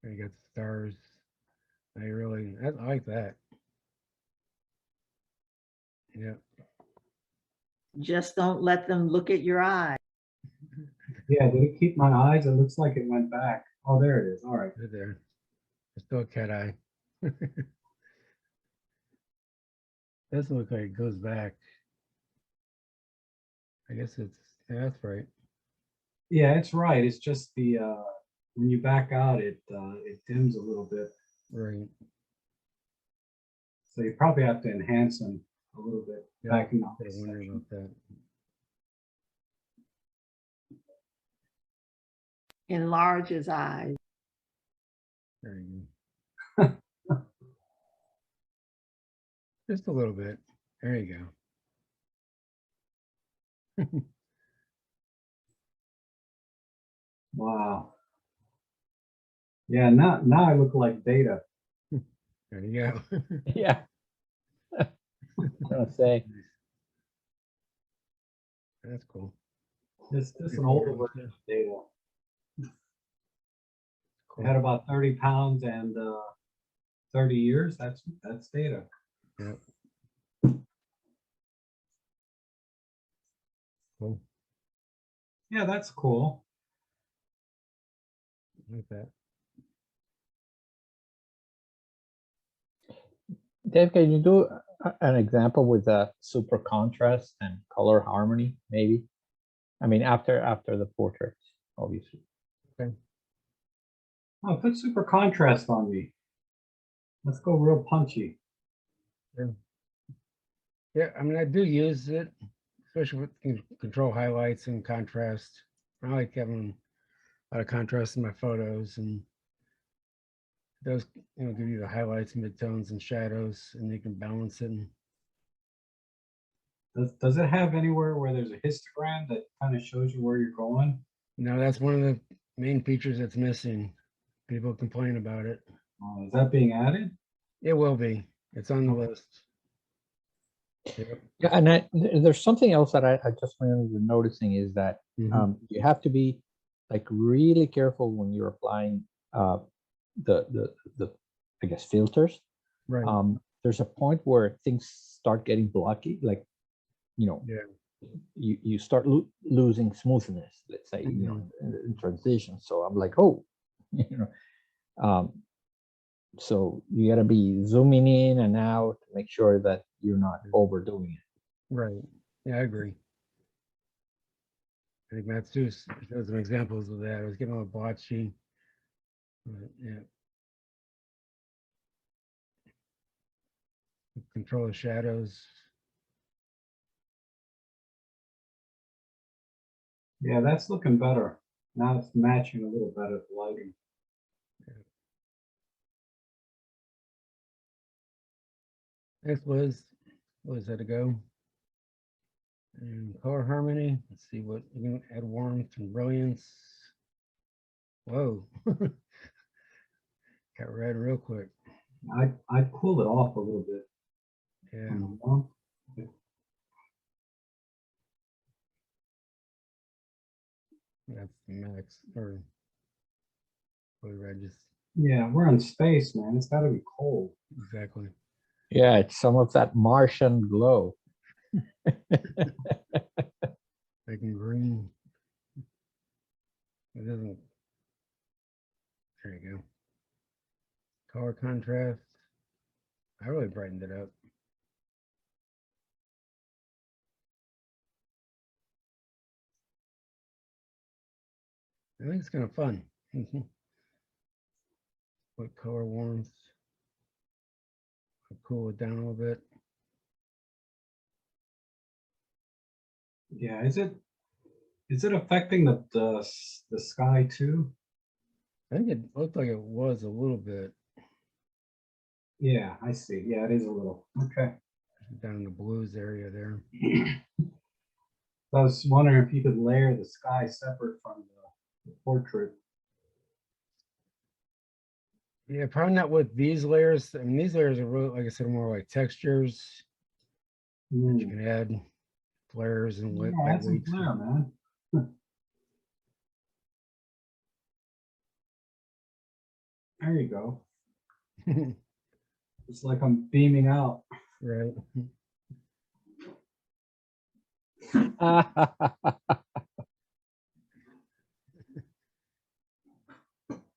There you got the stars. I like that. Yeah. Just don't let them look at your eye. Yeah, did it keep my eyes? It looks like it went back. Oh, there it is. All right. Right there. It's still a cat eye. Doesn't look like it goes back. I guess it's, yeah, that's right. Yeah, it's right. It's just the when you back out, it dims a little bit. Right. So you probably have to enhance them a little bit. Yeah, Backing I up. was wondering about that. Enlarge his eyes. There you go. Just a little bit. There you go. Wow. Yeah, now I look like Data. There you go. Yeah. Gonna say. That's cool. It's an older version of Data. Cool. Had about 30 pounds and 30 years. That's Data. Yeah. Cool. Yeah, that's cool. Like that. Dave, can you do an example with super contrast and color harmony, maybe? I mean, after the portraits, obviously. Oh, put super contrast on me. Let's go real punchy. Yeah, I mean, I do use it, especially with control highlights and contrast. I like having a lot of contrast in my photos, and it does, give you the highlights, midtones, and shadows, and you can balance it. Does it have anywhere where there's a histogram that kind of shows you where you're going? Now, that's one of the main features that's missing. People complain about it. Is that being added? It will be. It's on the Okay. list. Yep. Yeah, and there's something else that I just remember noticing is that Mhm. you have to be like really careful when you're applying the I guess filters. Right. There's a point where things start getting blocky, like Yeah. you start losing smoothness, let's say, Mhm. in transition. So I'm like, oh, so you got to be zooming in and out to make sure that you're not overdoing it. Right. Yeah, I agree. I think Matt Seuss shows some examples of that. I was getting a little blotchy. But yeah. Control the shadows. Yeah, that's looking better. Now it's matching a little better, the lighting. Next was that to go? And color harmony. Let's see what we can add warmth and brilliance. Whoa. Got red real quick. I'd cool it off a little bit. Yeah. That's the max. Or red just Yeah, we're in space, man. It's got to be cold. exactly. Yeah, it's some of that Martian glow. Making green. It doesn't. There you go. Color contrast. I really brightened it up. I think it's kind of fun. What color warmth? I'll cool it down a little bit. Yeah, is it affecting the sky too? I think it looked like it was a little bit Yeah, I see. Yeah, it is a little. Okay. down in the blues area there. I was wondering if you could layer the sky separate from the portrait. Yeah, probably not with these layers. I mean, these layers are really, like I said, more like textures. You can add flares and Yeah, light add some weights. flare, man. There you go. It's like I'm beaming out. Right.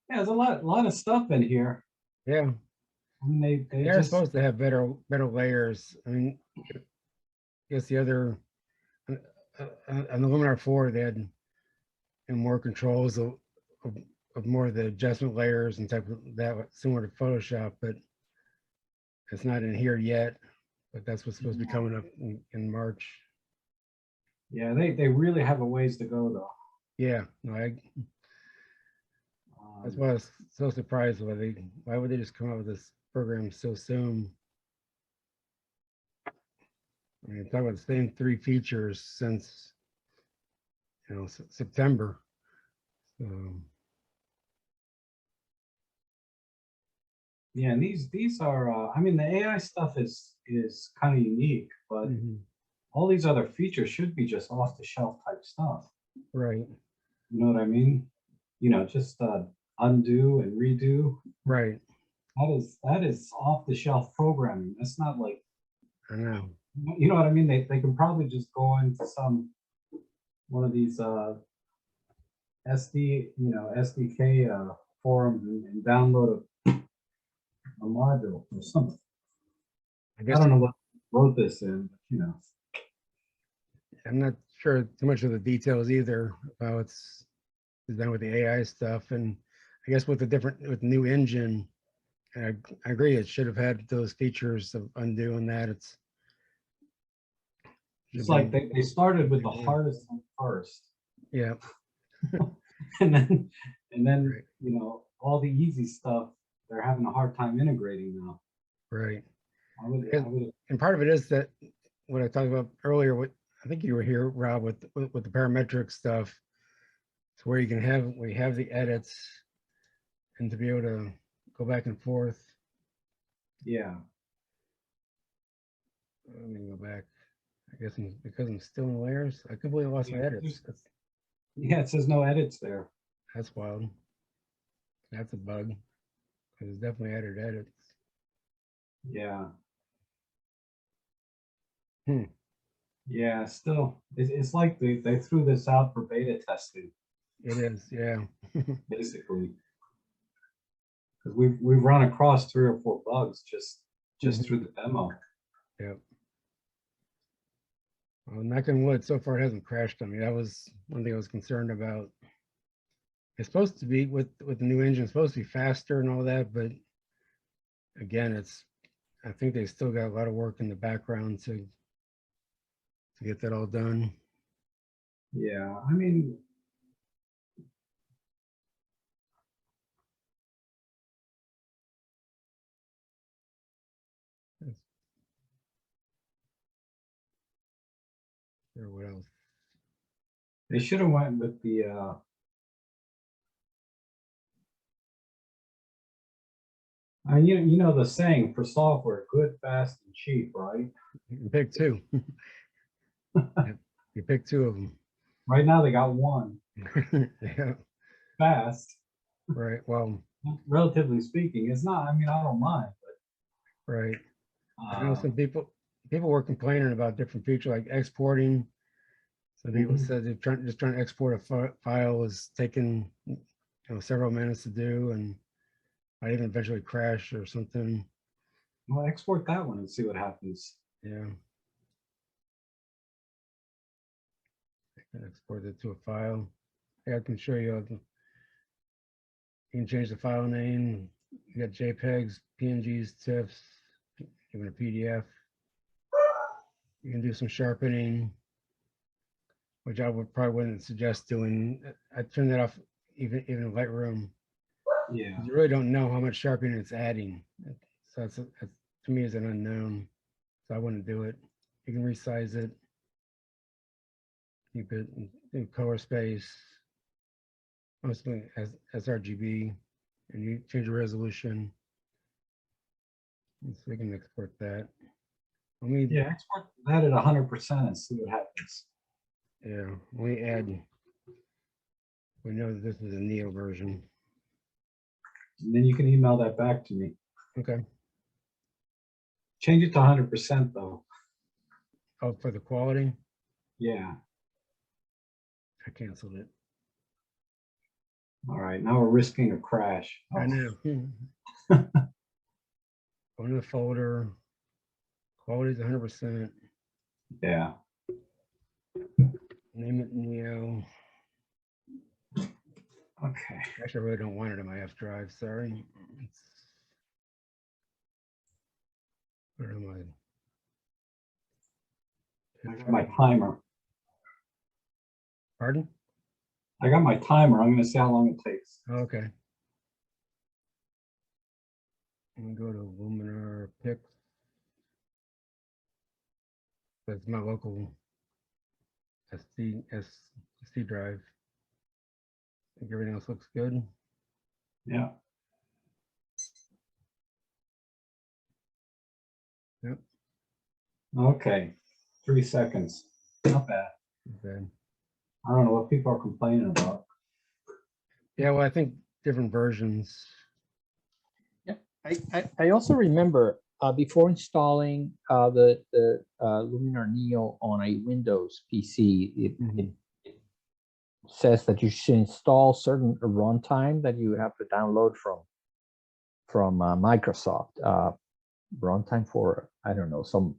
Yeah, there's a lot of stuff in here. Yeah. I mean, they They're just supposed to have better layers. I mean, I guess the other on the Luminar 4, they had more controls of more of the adjustment layers and type of that, similar to Photoshop, but it's not in here yet. But that's what's supposed to be coming up in March. yeah, they really have a ways to go though. Yeah, no, that's why I was so surprised why would they just come out with this program so soon? I mean, talk about the same 3 features since September. So, yeah, and these are I mean the AI stuff is kind of unique, but all these other features should be just off the shelf type stuff. right. You know what I mean? Just undo and redo. Right. That is off the shelf programming. That's not like, I know. you know what I mean? They can probably just go into some one of these SDK forums and download a module or something. I I guess don't know what wrote this in, but, you know. I'm not sure too much of the details either about what's done with the AI stuff. And I guess with the new engine, I agree, it should have had those features of undo and that. It's should like be- they started with the Yeah. hardest one first, yeah, and then Right. you know, all the easy stuff they're having a hard time integrating now. right. I would And part of it is that what I talked about earlier, what I think you were here, Rob, with the parametric stuff. It's where we have the edits and to be able to go back and forth. yeah. Let me go back. I guess because I'm still in layers, I completely lost my Yeah, edits. Yeah, it says no edits there. That's wild. That's a bug. It's definitely added edits. Yeah. Hmm. Yeah, still, it's like they threw this out for beta testing, It is, yeah. basically. Because we've run across 3 or 4 bugs just Mhm. through the demo. Yep. Well, knock on wood, so far it hasn't crashed on me. That was one thing I was concerned about. It's supposed to be with the new engine, it's supposed to be faster and all that, but again, I think they still got a lot of work in the background to get that all done. Yeah, I mean, Or what else? they should have went with the you know the saying for software, good, fast, and cheap, right? You can pick two. You pick two of them. Right now they got one. Yeah, Fast, right. Well, relatively speaking. It's not, I mean, I don't mind, right. but I know some people were complaining about different features like exporting. Some people Mhm. said they're just trying to export a file was taking several minutes to do, and might even eventually crash or something. Well, export that one and see what happens. Yeah, I can export it to a file. Yeah, I can show you. You can change the file name. You got JPEGs, PNGs, TIFFs, even a PDF. You can do some sharpening, which I probably wouldn't suggest doing. I turn that off even in Lightroom. Yeah. You really don't know how much sharpening it's adding. So it's to me is an unknown. So I wouldn't do it. You can resize it, keep it in color space, mostly as RGB, and you change the resolution. So we can export that. Let me Yeah, export that at 100% and see what happens. let me add. We know that this is a Neo version. And then you can email that back to me. Okay. Change it to 100% though. Oh, for the quality, Yeah. I canceled it. All right. Now we're risking a crash. I Oh, know. Go into the folder. Quality is 100%. yeah. Name it Neo. Okay. Actually, I really don't want it in my F drive. Sorry. Where am I got my timer. Pardon? I got my timer. I'm going to see how long it takes. Oh, okay. I'm gonna go to Luminar Pics. That's my local SD drive. I think everything else looks good. Yeah. Yep. Okay. 3 seconds. Not bad. Okay. I don't know what people are complaining about. Yeah, well, I think different versions. I also remember before installing the Luminar Neo on a Windows PC, it says that you should install certain runtime that you have to download from Microsoft. Runtime for, I don't know, some,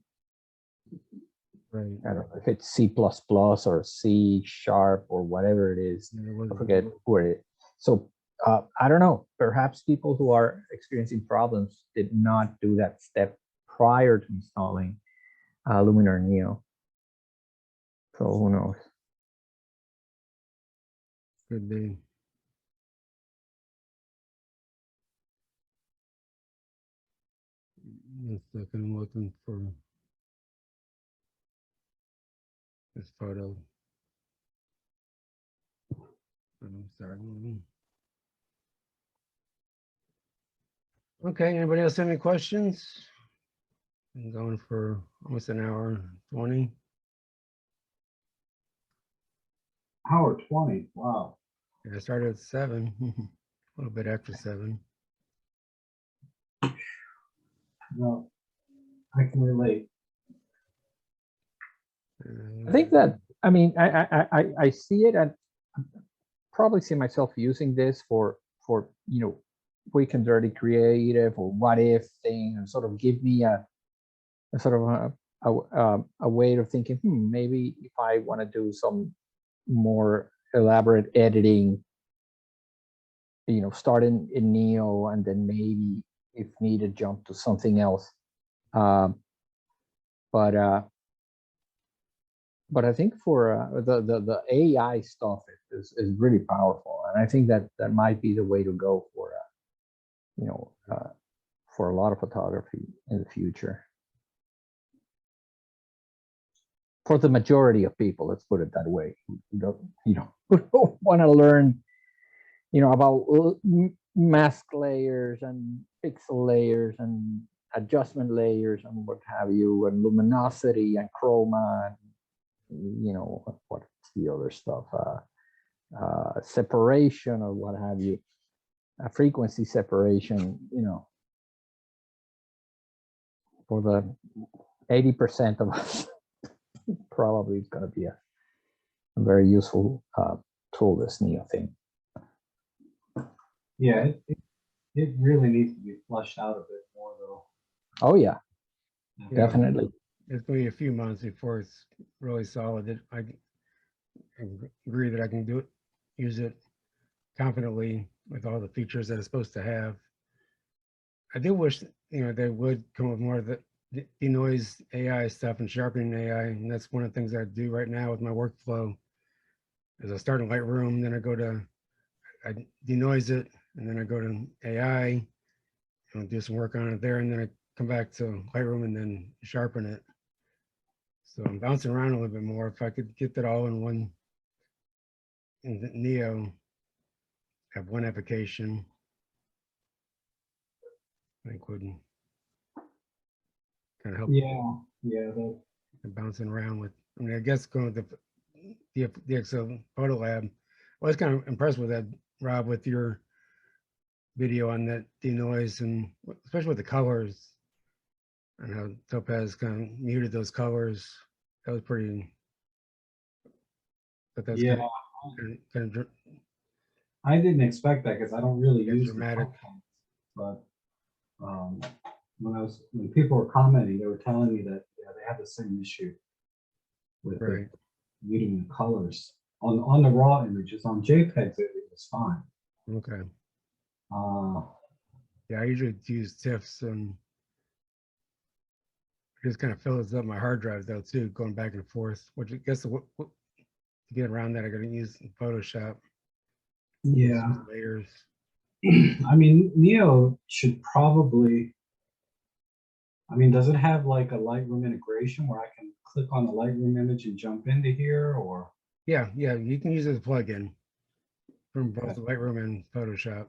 Right. I don't know if it's C++ or C# or whatever it is. Yeah, it I wasn't- forget where it. So I don't know. Perhaps people who are experiencing problems did not do that step prior to installing Luminar Neo. So who knows? Could be. One second, I'm looking for this photo. I'm sorry. Okay, anybody else have any questions? I'm going for almost an hour 20. Hour 20, wow. Yeah, I started at 7, a little bit after 7. No, I can relate. I think that, I mean, I see it, and probably see myself using this for quick and dirty creative or what if thing, and sort of give me a sort of a way of thinking, maybe if I want to do some more elaborate editing, start in Neo and then maybe if needed jump to something else. But I think for the AI stuff is really powerful, and I think that might be the way to go for for a lot of photography in the future. For the majority of people, let's put it that way. Who don't want to learn, about mask layers and pixel layers and adjustment layers and what have you, and luminosity and chroma, and what's the other stuff, separation or what have you, frequency separation, for the 80% of us, probably it's going to be a very useful tool, this Neo thing. Yeah, it really needs to be flushed out a bit more though. Oh yeah, Yeah. definitely. It's going to be a few months before it's really solid. I agree that I can use it confidently with all the features that it's supposed to have. I do wish, they would come with more of the denoise AI stuff and sharpening AI. And that's one of the things I do right now with my workflow is I start in Lightroom, then I denoise it, and then I go to AI and do some work on it there, and then I come back to Lightroom and then sharpen it. So I'm bouncing around a little bit more. If I could get that all in one, in the Neo, have one application, I think would kind of help. Yeah, Bouncing around with. I mean, I guess going with the DxO Photo Lab. I was kind of impressed with that, Rob, with your video on that denoise, and especially with the colors and how Topaz kind of muted those colors. That was pretty. But that's yeah. kind of I didn't expect that because I don't really Yeah, use dramatic. But when people were commenting, they were telling me that they have the same issue with right. muting the colors on the raw images. On JPEGs, it was fine. Okay. Uh, Yeah, I usually use TIFFs, and it just kind of fills up my hard drive though too, going back and forth. Which I guess to get around that, I got to use Photoshop. yeah. Use layers. I mean, Neo should probably. I mean, does it have like a Lightroom integration where I can click on the Lightroom image and jump into here, or? Yeah, you can use it as a plugin from both Okay. Lightroom and Photoshop.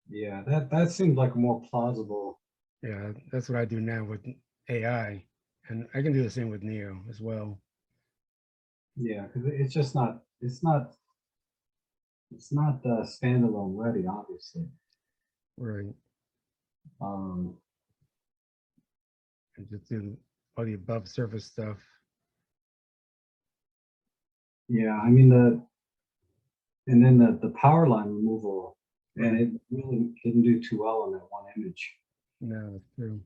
Yeah, that seems like a more plausible. Yeah, that's what I do now with AI, and I can do the same with Neo as well. Yeah, because it's just not. It's not standalone ready, obviously. Right, Um, and just do all the above surface stuff. yeah, I mean And then the power line removal, and it really didn't do too well on that one image. No, that's true.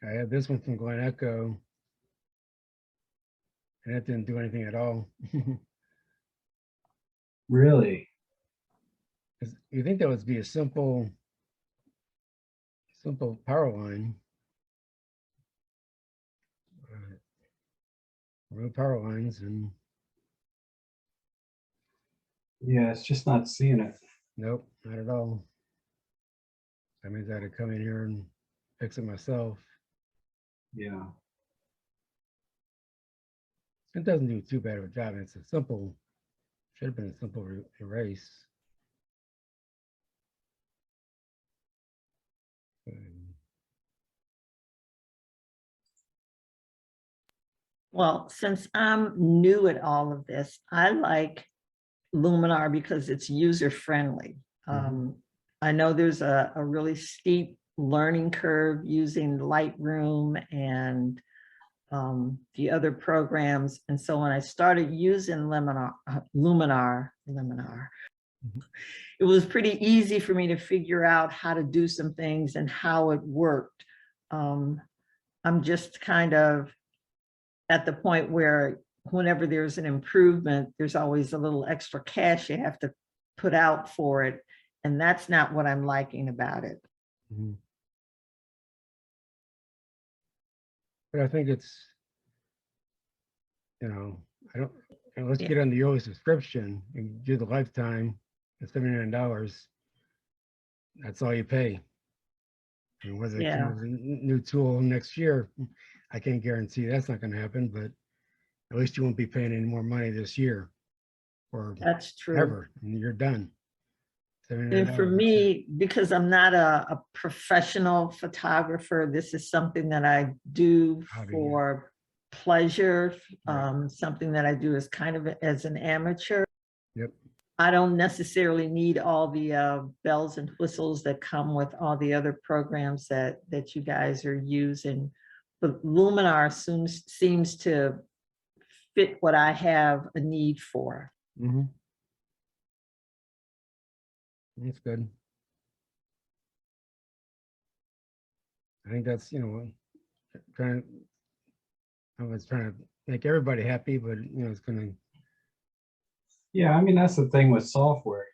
I had this one from Glen Echo, and it didn't do anything at all. Really? 'Cause you think that would be a simple power line. Real power lines, and Yeah, it's just not seeing it. nope, not at all. That means I had to come in here and fix it myself. Yeah. It doesn't do too bad of a job. It's a simple, should have been a simple erase. Well, since I'm new at all of this, I like Luminar because it's user-friendly. I know there's a really steep learning curve using Lightroom and the other programs. And so when I started using Luminar, it was pretty easy for me to figure out how to do some things and how it worked. I'm just kind of at the point where whenever there's an improvement, there's always a little extra cash you have to put out for it. And that's not what I'm liking about it. But I think it's, I don't, let's Yeah. get on the yearly subscription and do the lifetime at $79. That's all you pay. And whether it comes with a new tool next year, I can't guarantee that's not going to happen, but at least you won't be paying any more money this year or That's true. ever, and you're done. And for me, because I'm not a professional photographer, this is something that I do for pleasure, something that I do as kind of as an amateur. Yep. I don't necessarily need all the bells and whistles that come with all the other programs that you guys are using. But Luminar seems to fit what I have a need for. That's good. I think that's, I was trying to make everybody happy, but it's gonna. Yeah, I mean, that's the thing with software,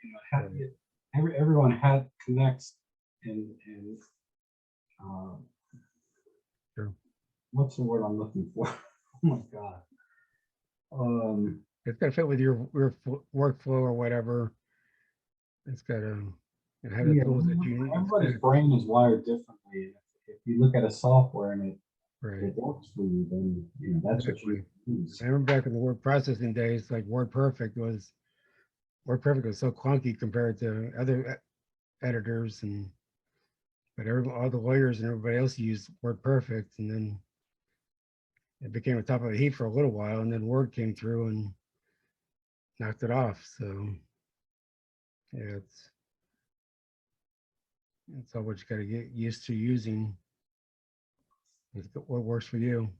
everyone connects and Sure. What's the word I'm looking for? Oh my God. It's gotta fit with your workflow or whatever. It's gotta have the tools that you need. Everybody's brain is wired differently. If you look at a software and it works for you, then that's what you use. I remember back in the word processing days, like WordPerfect was so clunky compared to other editors, but all the lawyers and everybody else used WordPerfect, and then it became a top of the heap for a little while, and then Word came through and knocked it off. So yeah, it's all what you got to get used to using. It's what works for you.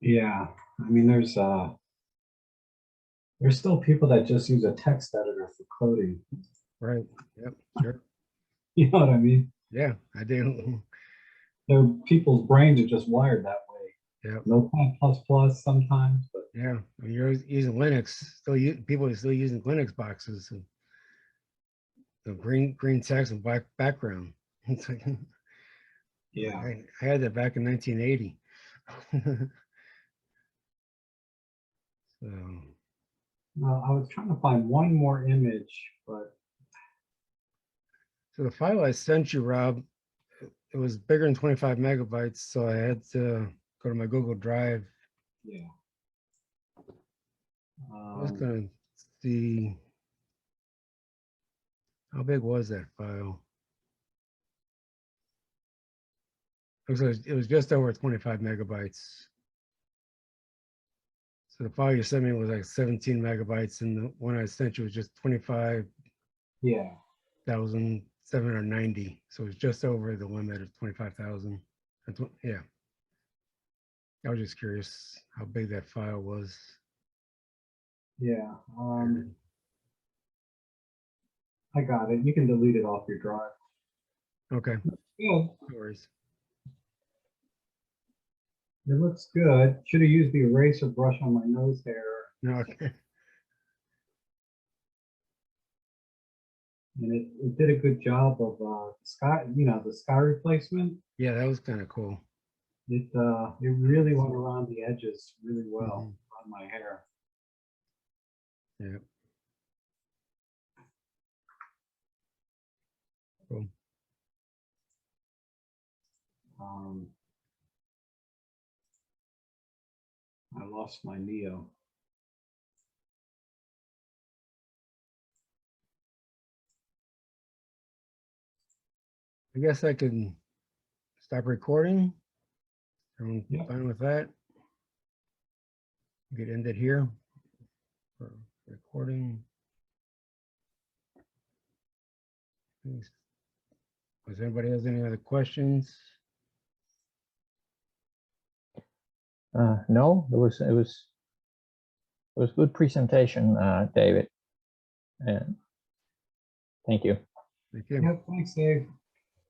Yeah, I mean, there's still people that just use a text editor for coding. Right. Yep. Sure. You know what I mean? Yeah, I do. People's brains are just wired that way. Yeah. Notepad++ sometimes, but yeah, I mean, you're using Linux. People are still using Linux boxes. And the green text and black background. It's like, yeah, I had that back in 1980. So. I was trying to find one more image, but. So the file I sent you, Rob, it was bigger than 25 megabytes, so I had to go to my Google Drive. Yeah. I was gonna see how big was that file. It was just over 25 megabytes. So the file you sent me was like 17 megabytes, and the one I sent you was just 25,790. So it's just over the limit of 25,000. Yeah. I was just curious how big that file was. Yeah, I got it. You can delete it off your drive. Okay, Yeah, no worries. it looks good. Should have used the eraser brush on my nose hair. No, okay. And it did a good job of sky, the sky replacement. Yeah, that was kind of cool. It really went around the edges really well Mhm. on my hair. Yeah. Cool. I lost my Neo. I guess I can stop recording. I'm Yep. fine with that. Get ended here for recording. Thanks. Does anybody has any other questions? No, it was good presentation, David. And thank you. Thank you. Yep, thanks, Dave.